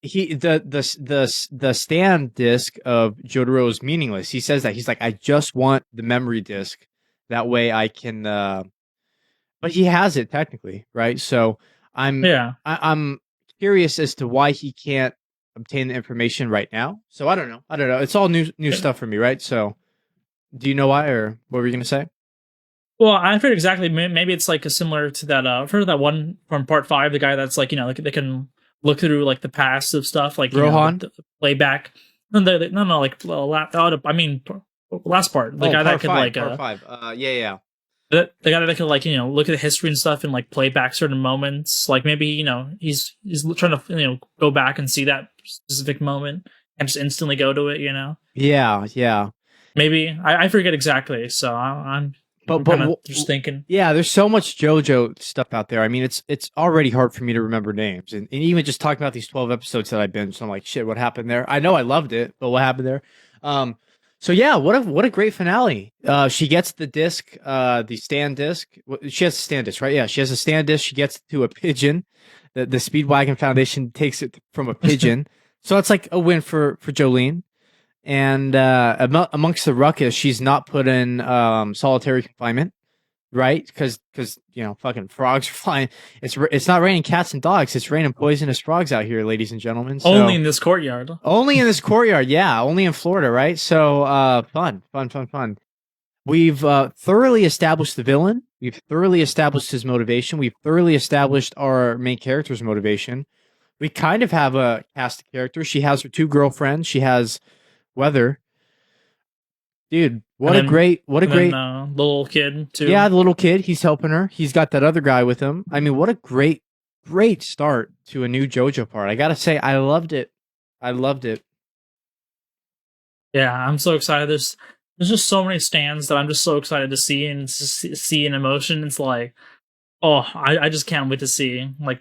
the stand disc of Jotaro is meaningless. He says that he's like, I just want the memory disc. That way I can. But he has it technically, right? So I'm curious as to why he can't obtain the information right now. So I don't know. It's all new stuff for me, right? So do you know why, or what were you gonna say? Well, I forget exactly. Maybe it's like a similar to that. I've heard of that one from part 5. The guy that's like, like they can look through like the past of stuff, like Rohan, the playback. No, like I mean, last part. The guy that could like part 5. Yeah. The guy that could like look at the history and stuff and like play back certain moments. Like maybe he's trying to go back and see that specific moment and just instantly go to it. Yeah. Maybe I forget exactly. So I'm just thinking. Yeah, there's so much JoJo stuff out there. I mean, it's already hard for me to remember names, and even just talking about these 12 episodes that I've binged, I'm like, shit, what happened there? I know I loved it, but what happened there? So yeah, what a great finale. She gets the disc, the stand disc. She has a stand disc, right? Yeah, she has a stand disc. She gets to a pigeon. The Speedwagon Foundation takes it from a pigeon, so it's like a win for Jolene. And amongst the ruckus, she's not put in solitary confinement, right? Because fucking frogs are flying. It's not raining cats and dogs. It's raining poisonous frogs out here, ladies and gentlemen. So, only in this courtyard. Only in this courtyard, yeah. Only in Florida, right? So fun. We've thoroughly established the villain. We've thoroughly established his motivation. We've thoroughly established our main character's motivation. We kind of have a cast of characters. She has her 2 girlfriends. She has Weather. Dude, what a great little kid too. Yeah, the little kid, he's helping her. He's got that other guy with him. I mean, what a great start to a new JoJo part. I gotta say, I loved it. Yeah, I'm so excited. There's just so many stands that I'm just so excited to see and see in emotion. It's like, oh, I just can't wait to see. Like,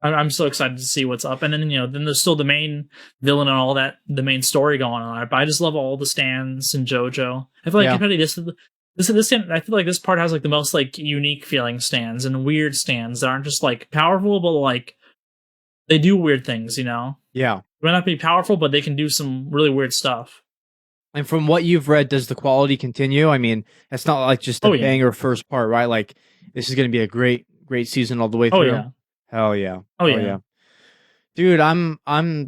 I'm so excited to see what's up. And then, then there's still the main villain and all that, the main story going on. But I just love all the stands in JoJo. I feel like this stand, I feel like this part has like the most like unique feeling stands and weird stands that aren't just like powerful, but like they do weird things, Yeah. They might not be powerful, but they can do some really weird stuff. And from what you've read, does the quality continue? I mean, it's not like just a banger first part, right? Like this is going to be a great season all the way through. Oh yeah. Hell yeah. Oh yeah. Dude, I'm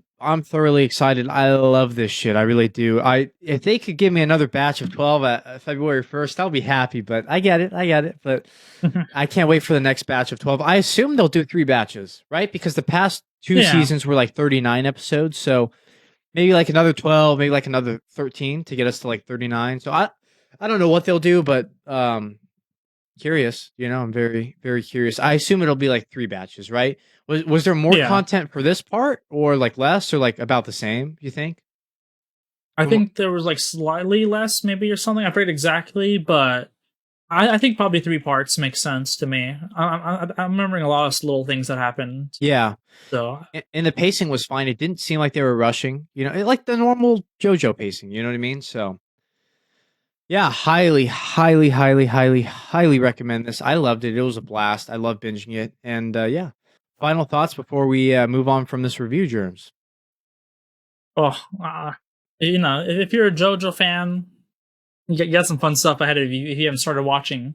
thoroughly excited. I love this shit. I really do. If they could give me another batch of 12 at February 1st, I'll be happy, but I get it. But I can't wait for the next batch of 12. I assume they'll do 3 batches, right? Because the past 2 seasons were like 39 episodes, so maybe like another 12, maybe like another 13 to get us to like 39. So I don't know what they'll do, but curious, I'm very, very curious. I assume it'll be like 3 batches, right? Was there more content for this part, or like less, or like about the same, you think? I think there was like slightly less maybe or something. I forget exactly, but I think probably 3 parts makes sense to me. I'm remembering a lot of little things that happened. Yeah. So and the pacing was fine. It didn't seem like they were rushing, like the normal JoJo pacing, you know what I mean? So yeah, highly recommend this. I loved it. It was a blast. I love binging it. And yeah, final thoughts before we move on from this review, Germs. Oh, if you're a JoJo fan, you got some fun stuff ahead of you if you haven't started watching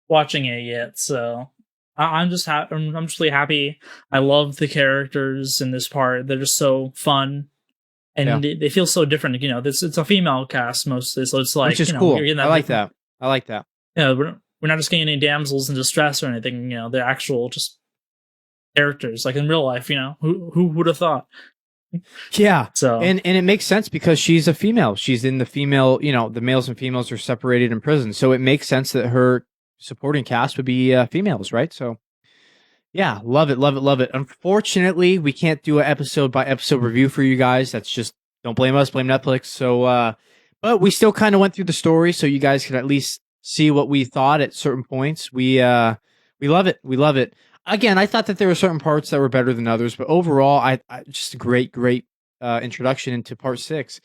it yet. So I'm just I'm just really happy. I love the characters in this part. They're just so fun. And they feel so different, it's a female cast mostly, so it's like, which is cool. I like that. Yeah, we're not just getting any damsels in distress or anything. They're actual just characters, like in real life. Who would have thought? Yeah. So And it makes sense because she's a female. She's in the female, the males and females are separated in prison. So it makes sense that her supporting cast would be females, right? So yeah, love it, love it, love it. Unfortunately, we can't do an episode by episode review for you guys. That's just don't blame us, blame Netflix. So but we still kind of went through the story so you guys could at least see what we thought at certain points. We love it. We love it. Again, I thought that there were certain parts that were better than others, but overall I just a great introduction into part 6.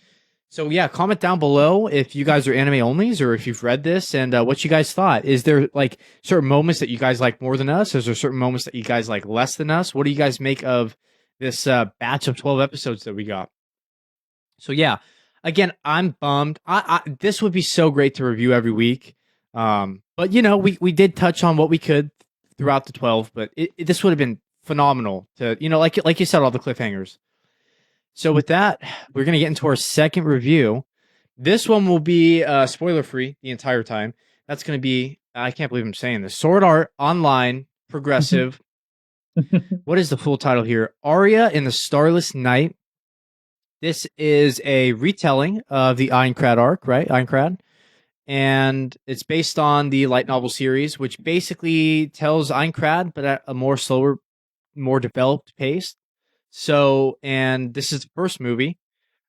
So yeah, comment down below if you guys are anime onlys or if you've read this and what you guys thought. Is there like certain moments that you guys like more than us? Is there certain moments that you guys like less than us? What do you guys make of this batch of 12 episodes that we got? So yeah, again, I'm bummed. This would be so great to review every week. But we did touch on what we could throughout the 12, but this would have been phenomenal to like you said, all the cliffhangers. So with that, we're going to get into our second review. This one will be spoiler free the entire time. That's going to be, I can't believe I'm saying this, Sword Art Online Progressive. What is the full title here? Aria in the Starless Night. This is a retelling of the Aincrad arc, right? Aincrad. And it's based on the light novel series, which basically tells Aincrad, but at a more slower, more developed pace. So, and this is the first movie.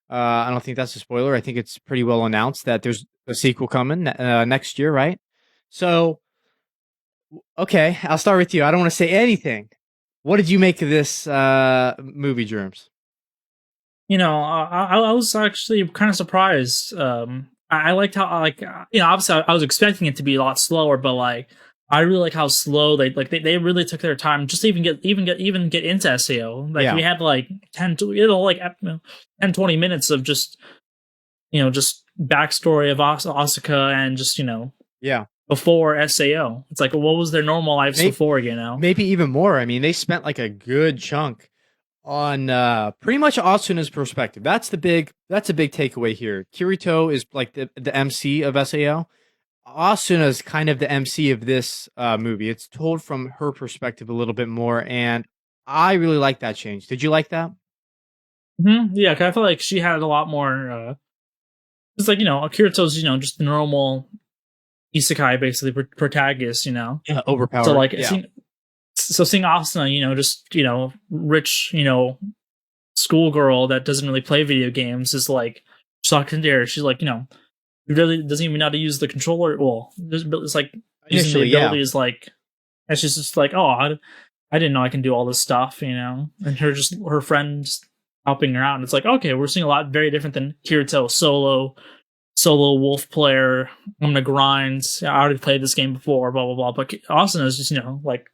I don't think that's a spoiler. I think it's pretty well announced that there's a sequel coming next year, right? So, okay, I'll start with you. I don't want to say anything. What did you make of this movie, Germs? I was actually kind of surprised. I liked how obviously I was expecting it to be a lot slower, but like I really like how slow they really took their time just to even get into SAO. Like we had like 10 20 minutes of just backstory of Asuka and just before SAO. It's like, what was their normal lives before, Maybe even more. I mean, they spent like a good chunk on pretty much Asuna's perspective. That's a big takeaway here. Kirito is like the MC of SAO. Asuna's kind of the MC of this movie. It's told from her perspective a little bit more, and I really like that change. Did you like that? Mm-hmm. Yeah, 'cause I feel like she had a lot more. It's like Kirito's just the normal isekai, basically protagonist. Yeah, overpowered. So like, seeing Asuna, just rich, schoolgirl that doesn't really play video games is like talking to her. She's like, he really doesn't even know how to use the controller. Well, it's like using the abilities, like, and she's just like, oh, I didn't know I can do all this stuff, and her friends helping her out. And it's like, okay, we're seeing a lot very different than Kirito, solo wolf player. I'm gonna grind. I already played this game before, blah blah blah. But Asuna is just like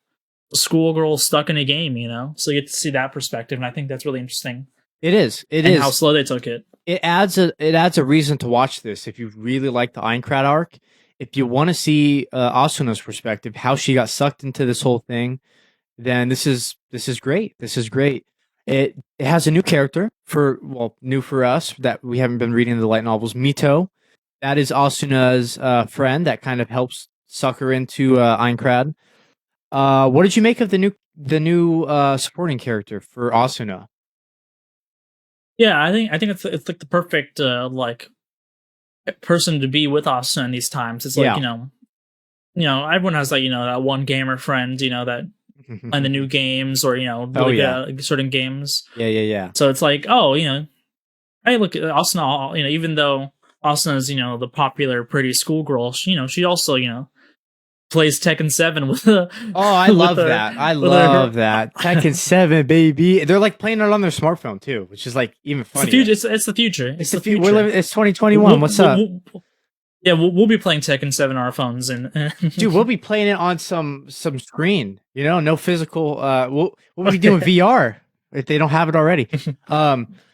a schoolgirl stuck in a game, So you get to see that perspective, and I think that's really interesting. It is. It is how slow they took it. It adds a reason to watch this if you really like the Aincrad arc. If you want to see Asuna's perspective, how she got sucked into this whole thing, then this is great. This is great. It has a new character new for us that we haven't been reading the light novels. Mito, that is Asuna's friend that kind of helps suck her into Aincrad. What did you make of the new supporting character for Asuna? Yeah, I think it's like the perfect person to be with Asuna in these times. It's like everyone has like that one gamer friend that playing the new games or certain games. Yeah. So it's like, hey, look at Asuna. Even though Asuna's the popular pretty schoolgirl, she also plays Tekken 7 with I love that. I love that. Tekken 7, baby. They're like playing it on their smartphone too, which is like even funnier. It's the future. It's the future. It's 2021. What's up? We'll be playing Tekken 7 on our phones and dude, we'll be playing it on some screen, no physical we'll be doing VR if they don't have it already.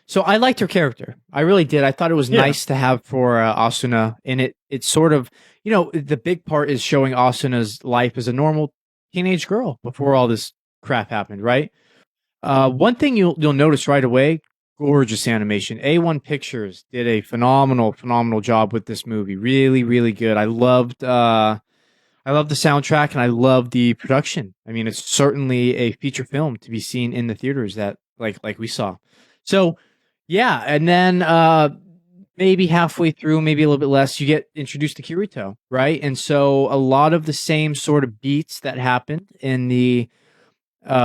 So I liked her character. I really did. I thought it was nice to have for Asuna, and it's sort of, the big part is showing Asuna's life as a normal teenage girl before all this crap happened, right? One thing you'll notice right away, gorgeous animation. A1 Pictures did a phenomenal job with this movie. Really, really good. I loved the soundtrack and I love the production. I mean, it's certainly a feature film to be seen in the theaters that like we saw. So Yeah, and then maybe halfway through, maybe a little bit less, you get introduced to Kirito, right? And so a lot of the same sort of beats that happened in the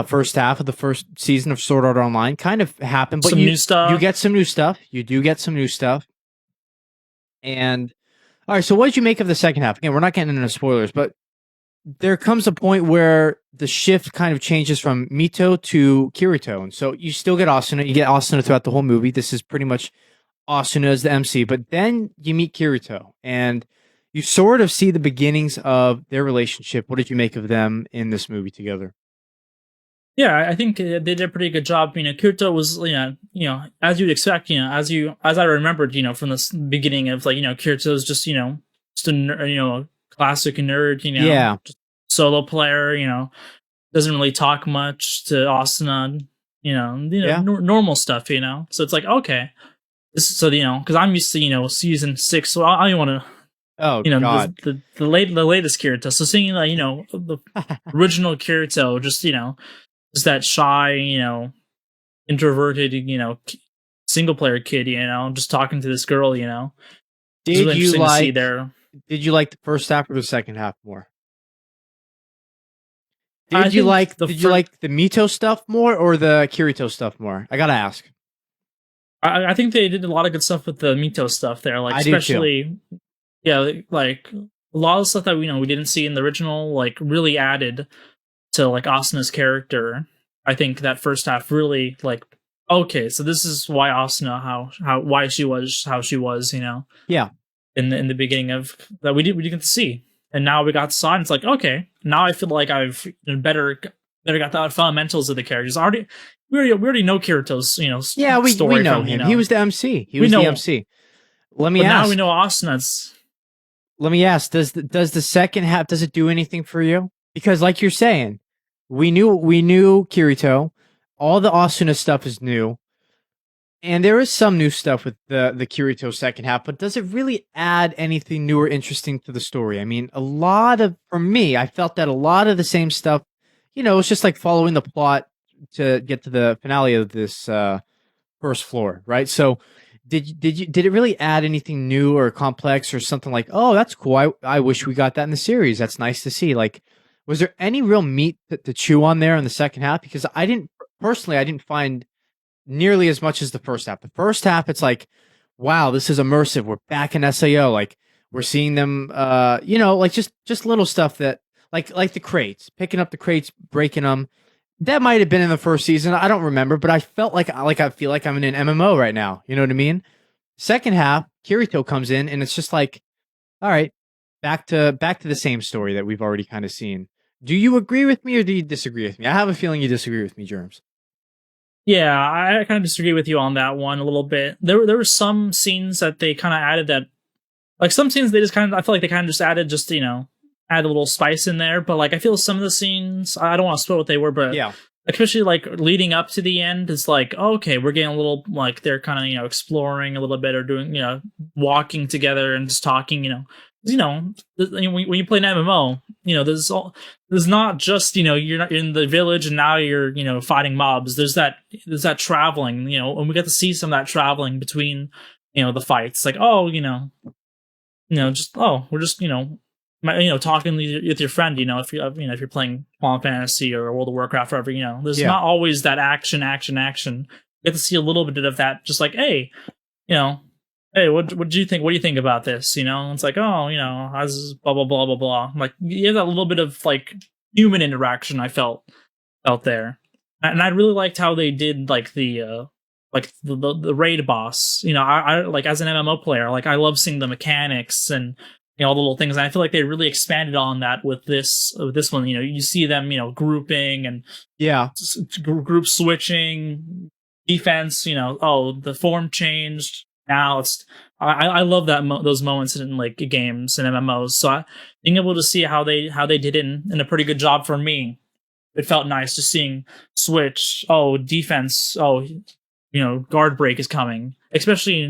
first half of the first season of Sword Art Online kind of happen, but Some new you stuff. get some new stuff. You do get some new stuff. And all right, so what did you make of the second half? Again, we're not getting into spoilers, but there comes a point where the shift kind of changes from Mito to Kirito, and so you still get Asuna. You get Asuna throughout the whole movie. This is pretty much Asuna as the MC, but then you meet Kirito, and you sort of see the beginnings of their relationship. What did you make of them in this movie together? Yeah, I think they did a pretty good job. Kirito was, as you'd expect, as I remembered, from the beginning of like, Kirito's just, just a classic nerd, Yeah, just solo player, doesn't really talk much to Asuna, yeah. normal stuff, So it's like, okay, because I'm used to, season 6, so I want to, Oh God. the latest Kirito. So seeing like, the original Kirito, just that shy, introverted, single player kid, just talking to this girl, it's Did really you interesting to see like? there. Did you like the first half or the second half more? I Did you think like? Did you like the Mito stuff more or the Kirito stuff more? I gotta ask. I think they did a lot of good stuff with the Mito stuff there, like I do too. especially, yeah, like a lot of stuff that we didn't see in the original, like really added to like Asuna's character. I think that first half really like, okay, so this is why Asuna why she was how she was, Yeah. in the beginning of that we didn't see, and now we got saw, and it's like, okay, now I feel like I've better got the fundamentals of the characters already. We already know Kirito's Yeah, we story know from him. He was the MC. He we was the know, MC. Let me but now we ask. know Asuna's. Let me ask. Does the second half does it do anything for you? Because like you're saying, we knew Kirito. All the Asuna stuff is new. And there is some new stuff with the Kirito second half, but does it really add anything new or interesting to the story? I mean, for me, I felt that a lot of the same stuff, it's just like following the plot to get to the finale of this first floor, right? So, did it really add anything new or complex or something like, oh, that's cool. I wish we got that in the series. That's nice to see. Like, was there any real meat to chew on there in the second half? Because I didn't find nearly as much as the first half. The first half, it's like, wow, this is immersive. We're back in SAO. Like we're seeing them, like just little stuff that like the crates, picking up the crates, breaking them. That might have been in the first season. I don't remember, but I felt like I feel like I'm in an MMO right now. You know what I mean? Second half, Kirito comes in, and it's just like, all right, back to the same story that we've already kind of seen. Do you agree with me or do you disagree with me? I have a feeling you disagree with me, Germs. Yeah, I kind of disagree with you on that one a little bit. There were some scenes that they kind of added that, like some scenes they just kind of, I feel like they kind of just added add a little spice in there. But like I feel some of the scenes, I don't want to spoil what they were, but Yeah, especially like leading up to the end, it's like, okay, we're getting a little like they're kind of exploring a little bit or doing walking together and just talking. When you play an MMO, there's not just you're not in the village and now you're fighting mobs. There's that traveling, and we get to see some of that traveling between the fights. Like, oh, just, oh, we're just talking with your friend, if you're playing Final Fantasy or World of Warcraft, or whatever, there's yeah. not always that action. You get to see a little bit of that, just like, hey, you know, hey, what do you think? What do you think about this? It's like, oh, how's blah blah blah blah blah. Like, you have that little bit of like human interaction. I felt there, and I really liked how they did like the raid boss. I like, as an MMO player, like I love seeing the mechanics and all the little things. And I feel like they really expanded on that with this one. You see them grouping and Yeah. group switching, defense. Oh, the form changed. Now it's I love that those moments in like games and MMOs. So being able to see how they did it in a pretty good job for me, it felt nice just seeing switch. Oh, defense. Oh, guard break is coming. Especially,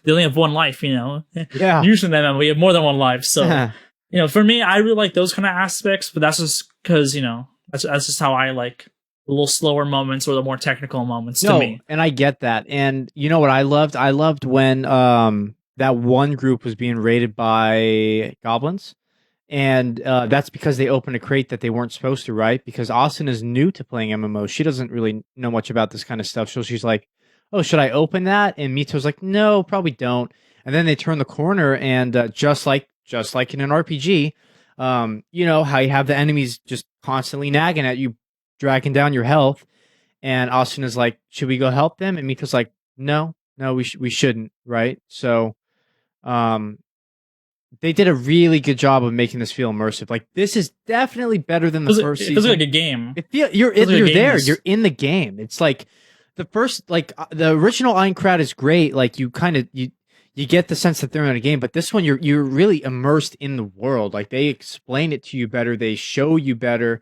they only have one life, Yeah. Usually in MMO, we have more than one life. So, for me, I really like those kind of aspects, but that's just because, that's just how I like little slower moments or the more technical moments to No, me. and I get that. And you know what I loved? I loved when that one group was being raided by goblins. And that's because they opened a crate that they weren't supposed to, right? Because Austin is new to playing MMO. She doesn't really know much about this kind of stuff. So she's like, "Oh, should I open that?" And Mito's like, "No, probably don't." And then they turn the corner, and just like in an RPG, you know how you have the enemies just constantly nagging at you, dragging down your health. And Austin is like, "Should we go help them?" And Mito's like, "No, no, we shouldn't, right?" So, um, they did a really good job of making this feel immersive. Like this is definitely better than the first It feels like season. a game. It feel you're It feels like a you're game there. is You're in the game. It's like the first the original Aincrad is great. Like you kind of you get the sense that they're in a game, but this one you're really immersed in the world. Like they explain it to you better. They show you better.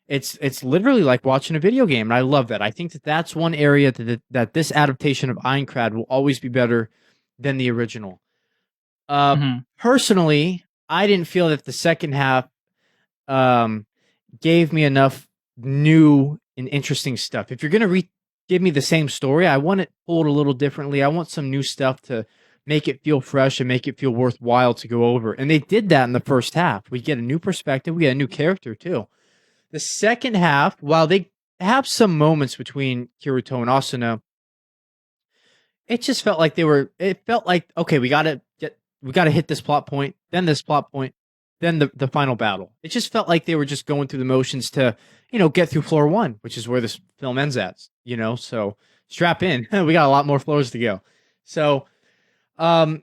It's literally like watching a video game, and I love that. I think that that's one area that this adaptation of Aincrad will always be better than the original. Uh, mhm. Personally, I didn't feel that the second half um, gave me enough new and interesting stuff. If you're gonna give me the same story, I want it told a little differently. I want some new stuff to make it feel fresh and make it feel worthwhile to go over. And they did that in the first half. We get a new perspective. We get a new character too. The second half, while they have some moments between Kirito and Asuna, it just felt like it felt like, okay, we gotta hit this plot point, then this plot point, then the final battle. It just felt like they were just going through the motions to, get through floor one, which is where this film ends at, so strap in. We got a lot more floors to go. So um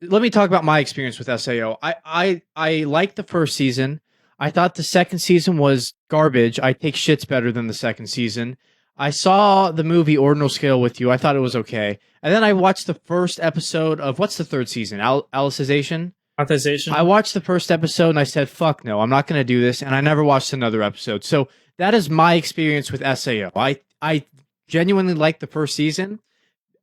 let me talk about my experience with SAO. I liked the first season. I thought the second season was garbage. I take shits better than the second season. I saw the movie Ordinal Scale with you. I thought it was okay. And then I watched the first episode of what's the third season? Alicization? I Monetization. watched the first episode and I said, fuck no, I'm not going to do this. And I never watched another episode. So that is my experience with SAO. I genuinely liked the first season.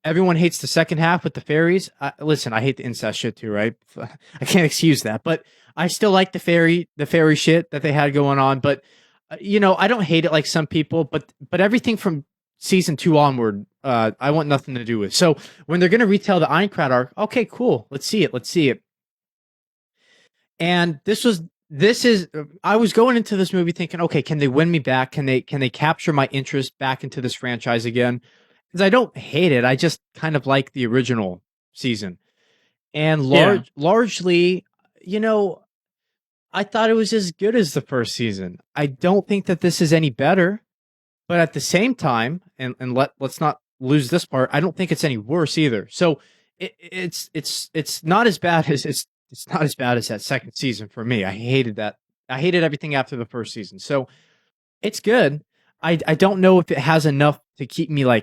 Everyone hates the second half with the fairies. Listen, I hate the incest shit too, right? I can't excuse that, but I still like the fairy shit that they had going on. But I don't hate it like some people. But everything from season 2 onward, I want nothing to do with. So when they're gonna retell the Aincrad arc, okay, cool. Let's see it. Let's see it. And this is I was going into this movie thinking, okay, can they win me back? Can they capture my interest back into this franchise again? Because I don't hate it. I just kind of like the original season. And Yeah. largely, you know, I thought it was as good as the first season. I don't think that this is any better, but at the same time, and let's not lose this part, I don't think it's any worse either. So it's not as bad as it's not as bad as that second season for me. I hated that. I hated everything after the first season. So it's good. I don't know if it has enough to keep me oh,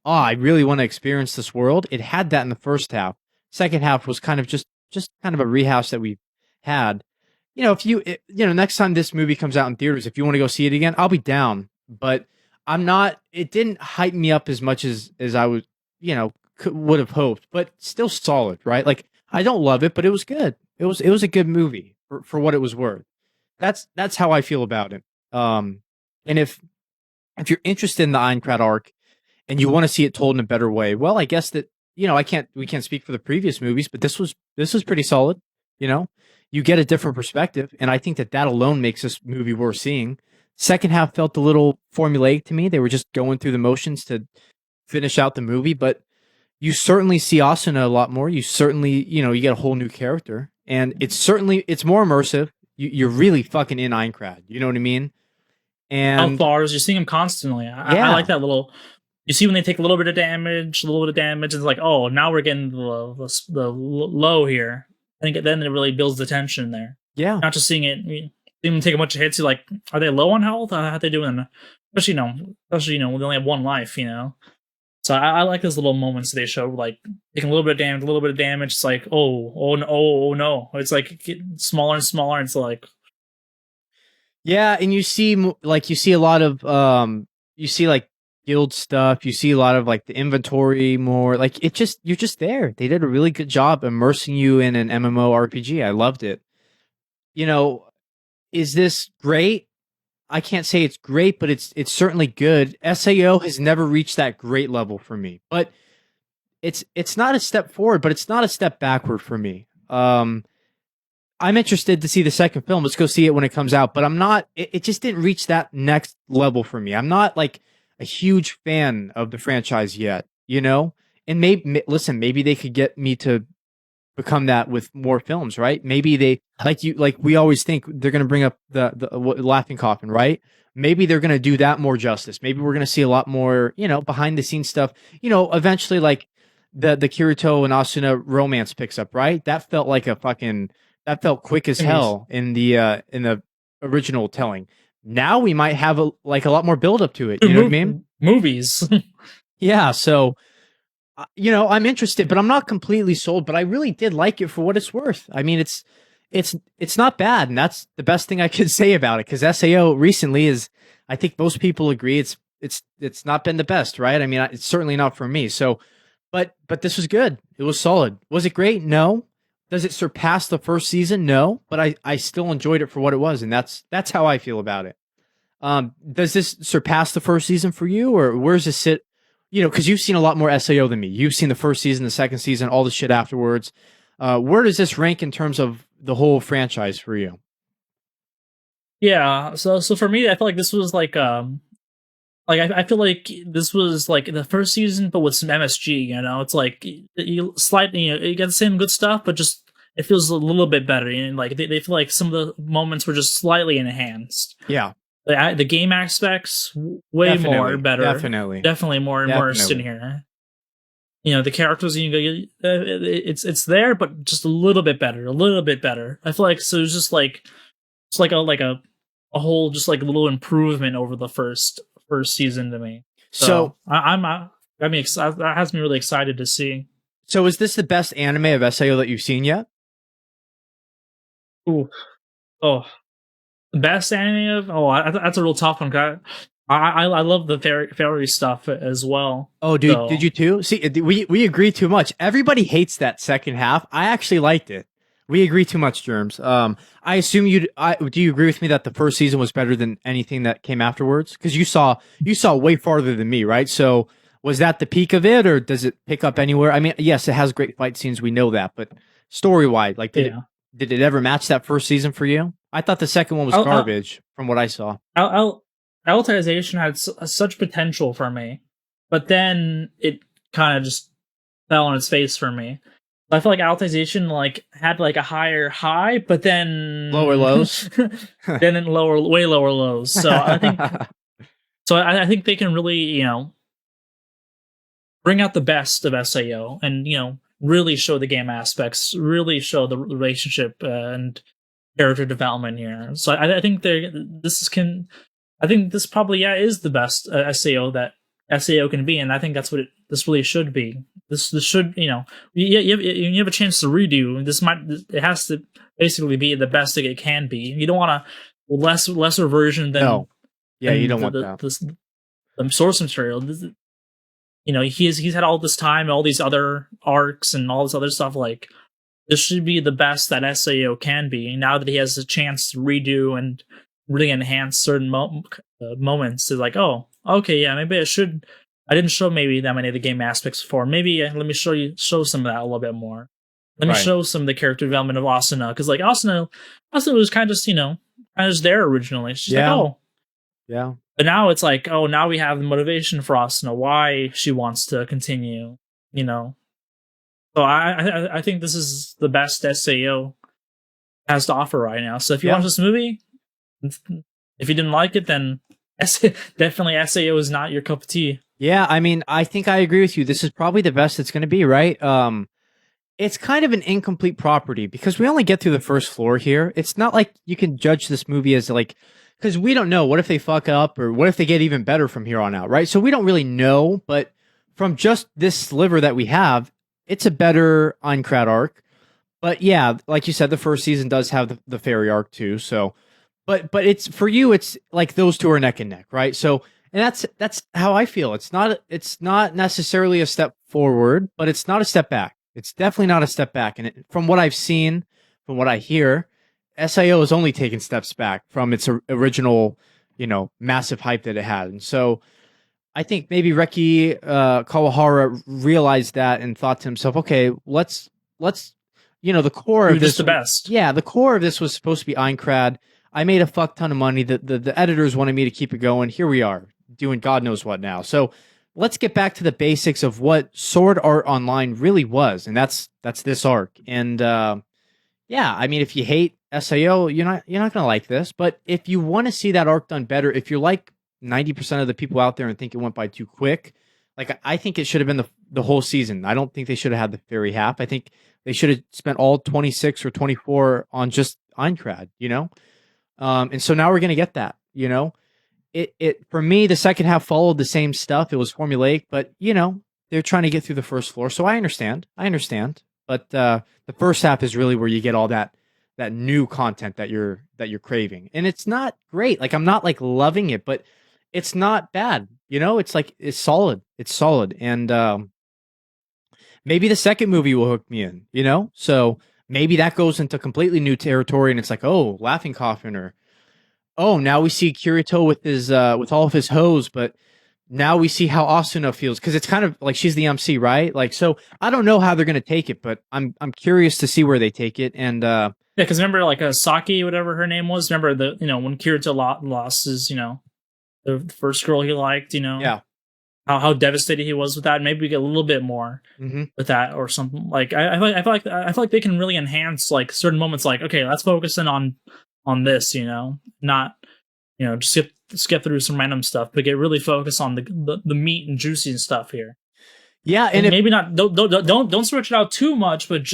I really want to experience this world. It had that in the first half. Second half was kind of just kind of a rehash that we had. If next time this movie comes out in theaters, if you want to go see it again, I'll be down. But I'm not. It didn't hype me up as much as I would, would have hoped. But still solid, right? Like I don't love it, but it was good. It was a good movie for what it was worth. That's how I feel about it. And if you're interested in the Aincrad arc and you want to see it told in a better way, well, I guess that we can't speak for the previous movies, but this was pretty solid. You know, you get a different perspective, and I think that alone makes this movie worth seeing. Second half felt a little formulaic to me. They were just going through the motions to finish out the movie, but you certainly see Asuna a lot more. You certainly, you get a whole new character, and it's more immersive. You're really fucking in Aincrad. You know what I mean? Health And bars, you're seeing them constantly. I like yeah, that little. You see when they take a little bit of damage, and it's like, oh, now we're getting the low here. I think then it really builds the tension there. yeah. Not just seeing it, seeing them take a bunch of hits. You're like, are they low on health? How are they doing? Especially when they only have one life. So I like those little moments they show, like taking a little bit of damage, a little bit of damage. It's like, oh no, oh no. It's like getting smaller and smaller. It's like, Yeah, and you see a lot of you see like guild stuff, you see a lot of like the inventory more. Like you're just there. They did a really good job immersing you in an MMO RPG. I loved it. You know, is this great? I can't say it's great, but it's certainly good. SAO has never reached that great level for me, but it's not a step forward, but it's not a step backward for me. I'm interested to see the second film. Let's go see it when it comes out, but I'm not. It just didn't reach that next level for me. I'm not like a huge fan of the franchise yet, you know. And listen, maybe they could get me to become that with more films, right? Maybe they like we always think they're going to bring up the Laughing Coffin, right? Maybe they're going to do that more justice. Maybe we're going to see a lot more, behind the scenes stuff. Eventually, like the Kirito and Asuna romance picks up, right? That felt quick as hell in the original telling. Now we might have a lot more build up to it. You know what I mean? Movies. Yeah. So I'm interested, but I'm not completely sold. But I really did like it for what it's worth. I mean, it's not bad, and that's the best thing I can say about it. Because SAO recently is, I think most people agree, it's not been the best, right? I mean, it's certainly not for me. So, but this was good. It was solid. Was it great? No. Does it surpass the first season? No. But I still enjoyed it for what it was, and that's how I feel about it. Does this surpass the first season for you, or where does it sit? Because you've seen a lot more SAO than me. You've seen the first season, the second season, all the shit afterwards. Where does this rank in terms of the whole franchise for you? Yeah, so for me, I feel like this was I feel like this was like the first season, but with some MSG. It's like you slightly, you get the same good stuff, but just it feels a little bit better. And like they feel like some of the moments were just slightly enhanced. Yeah, the game aspects way more better. Definitely more immersed in here. The characters, it's there, but just a little bit better. I feel like so it's just like it's like a whole just like little improvement over the first season to me. So that has me really excited to see. So is this the best anime of SAO that you've seen yet? Ooh, oh, best anime of that's a real tough one. I love the fairy stuff as well. Oh, dude, so. Did you too? See, we agree too much. Everybody hates that second half. I actually liked it. We agree too much, Germs. I assume do you agree with me that the first season was better than anything that came afterwards? Because you saw way farther than me, right? So was that the peak of it, or does it pick up anywhere? I mean, yes, it has great fight scenes. We know that, but story-wise, like, did it ever match that first season for you? I thought the second one was garbage from what I saw. Alicization had such potential for me, but then it kind of just fell on its face for me. I feel like Alicization had a higher high, but then lower lows, then way lower lows. So I think, I think they can really bring out the best of SAO and really show the game aspects, really show the relationship and character development here. So I think this probably is the best SAO that SAO can be, and I think that's what this really should be. This should you have a chance to redo. It has to basically be the best that it can be. You don't want a lesser version than you don't want that. The source material. He's had all this time, all these other arcs, and all this other stuff. Like this should be the best that SAO can be. Now that he has a chance to redo and really enhance certain moments, is like, oh, okay, yeah, maybe I didn't show maybe that many of the game aspects before. Maybe let me show some of that a little bit more. Let me show some of the character development of Asuna, because like Asuna was kind of just there originally. She's like, oh, yeah. But now it's like, oh, now we have the motivation for Asuna, why she wants to continue. So I think this is the best SAO has to offer right now. So if you watch this movie, if you didn't like it, then definitely SAO is not your cup of tea. Yeah, I mean, I think I agree with you. This is probably the best it's going to be, right? It's kind of an incomplete property because we only get through the first floor here. It's not like you can judge this movie as because we don't know. What if they fuck up, or what if they get even better from here on out, right? So we don't really know, but from just this sliver that we have, it's a better Aincrad arc. But yeah, like you said, the first season does have the fairy arc too. So, but it's for you, it's like those two are neck and neck, right? So. And that's how I feel. It's not necessarily a step forward, but it's not a step back. It's definitely not a step back. And from what I've seen, from what I hear, SAO has only taken steps back from its original, massive hype that it had. And so I think maybe Reki Kawahara realized that and thought to himself, okay, let's the core You're of just this. the best. Yeah, the core of this was supposed to be Aincrad. I made a fuck ton of money. The editors wanted me to keep it going. Here we are doing God knows what now. So let's get back to the basics of what Sword Art Online really was, and that's this arc. And yeah, I mean, if you hate SAO, you're not gonna like this. But if you want to see that arc done better, if you're like 90% of the people out there and think it went by too quick, like I think it should have been the whole season. I don't think they should have had the fairy half. I think they should have spent all 26 or 24 on just Aincrad, and so now we're gonna get that, It for me, the second half followed the same stuff. It was formulaic, but they're trying to get through the first floor, so I understand. But the first half is really where you get all that new content that you're craving, and it's not great. Like I'm not like loving it, but it's not bad. It's like it's solid. It's solid, and maybe the second movie will hook me in. So maybe that goes into completely new territory, and it's like, oh, Laughing Coffin, or oh, now we see Kirito with his with all of his hoes, but now we see how Asuna feels, because it's kind of like she's the MC, right? Like, so I don't know how they're gonna take it, but I'm curious to see where they take it. And Yeah, because remember, like Saki, whatever her name was. Remember when Kirito lost his the first girl he liked. Yeah, how devastated he was with that. Maybe we get a little bit more with that or something. Like I feel like they can really enhance like certain moments. Like, okay, let's focus in on this. Not just skip through some random stuff, but get really focused on the meat and juicy stuff here. Yeah, and maybe not don't stretch it out too much, but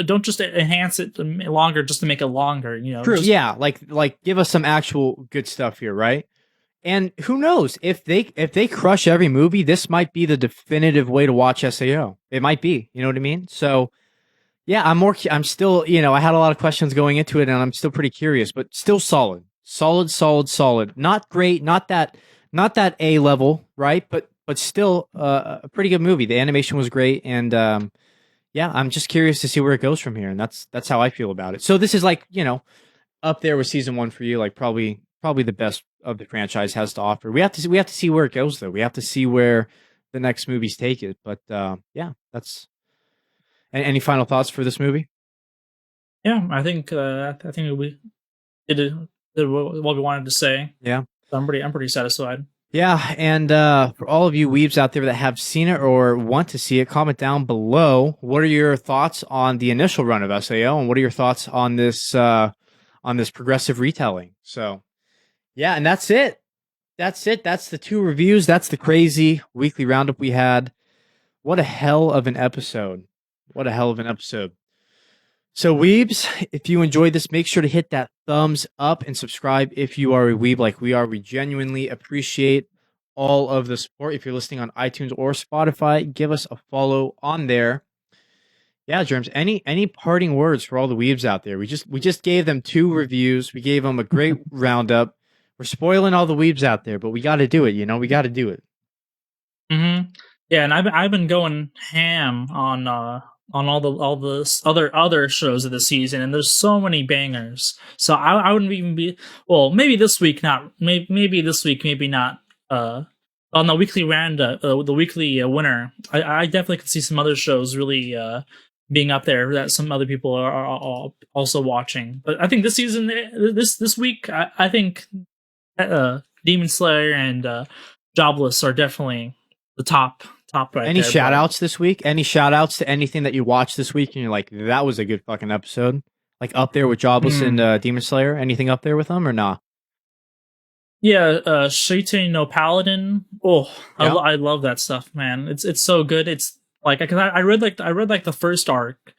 don't just enhance it longer just to make it longer. True. Yeah, like give us some actual good stuff here, right? And who knows, if they crush every movie, this might be the definitive way to watch SAO. It might be, you know what I mean? So yeah, I'm still, I had a lot of questions going into it, and I'm still pretty curious, but still solid. Not great, not that A level, right? But still a pretty good movie. The animation was great, and yeah, I'm just curious to see where it goes from here, and that's how I feel about it. So this is like, up there with season 1 for you, like probably the best of the franchise has to offer. We have to see where it goes, though. We have to see where the next movies take it. But yeah, that's. Any final thoughts for this movie? Yeah, I think we did what we wanted to say. Yeah, so I'm pretty satisfied. Yeah, and for all of you weebs out there that have seen it or want to see it, comment down below. What are your thoughts on the initial run of SAO, and what are your thoughts on this progressive retelling? So, yeah, and that's it. That's the 2 reviews. That's the crazy weekly roundup we had. What a hell of an episode. So, weebs, if you enjoyed this, make sure to hit that thumbs up and subscribe if you are a weeb like we are. We genuinely appreciate all of the support. If you're listening on iTunes or Spotify, give us a follow on there. Yeah, Germs, any parting words for all the weebs out there? We just gave them 2 reviews. We gave them a great roundup. We're spoiling all the weebs out there, but we got to do it. We got to do it. Yeah, and I've been going ham on all the other shows of the season, and there's so many bangers. So I wouldn't even be maybe this week not maybe this week maybe not on the weekly roundup the weekly winner. I definitely could see some other shows really being up there that some other people are also watching. But I think this season this week I think Demon Slayer and Jobless are definitely the top right. Any shout outs this week? Any shout outs to anything that you watched this week and you're like, that was a good fucking episode? Like up there with Jobless and Demon Slayer? Anything up there with them or nah? Yeah, Shite no Paladin. Oh, yeah. I love that stuff, man. It's so good. It's like, because I read like the first arc,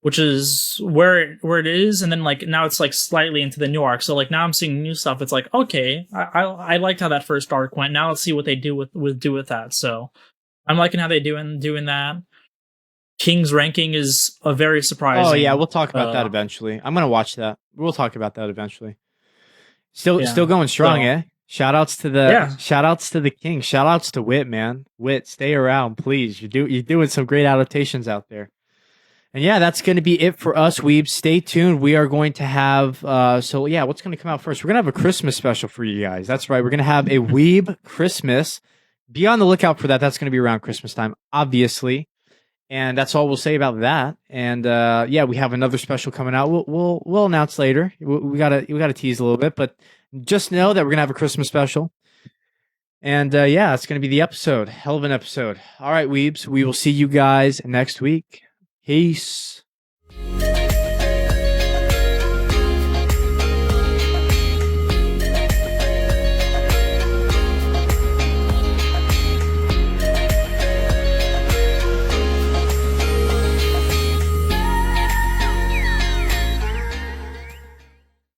which is where it is, and then like now it's like slightly into the new arc. So like now I'm seeing new stuff. It's like, okay, I liked how that first arc went. Now let's see what they do with that. So I'm liking how they doing that. King's ranking is a very surprising. Oh yeah, we'll talk about that eventually. I'm gonna watch that. We'll talk about that eventually. Still going strong, eh? Shout outs to the King. Shout outs to Wit, man. Wit, stay around, please. You're doing some great adaptations out there. And yeah, that's going to be it for us, Weebs. Stay tuned. We are going to have, what's going to come out first? We're going to have a Christmas special for you guys. That's right. We're going to have a Weeb Christmas. Be on the lookout for that. That's going to be around Christmas time, obviously. And that's all we'll say about that. And we have another special coming out. We'll announce later. We gotta tease a little bit, but just know that we're gonna have a Christmas special. And it's gonna be the episode. Hell of an episode. All right, Weebs. We will see you guys next week. Peace.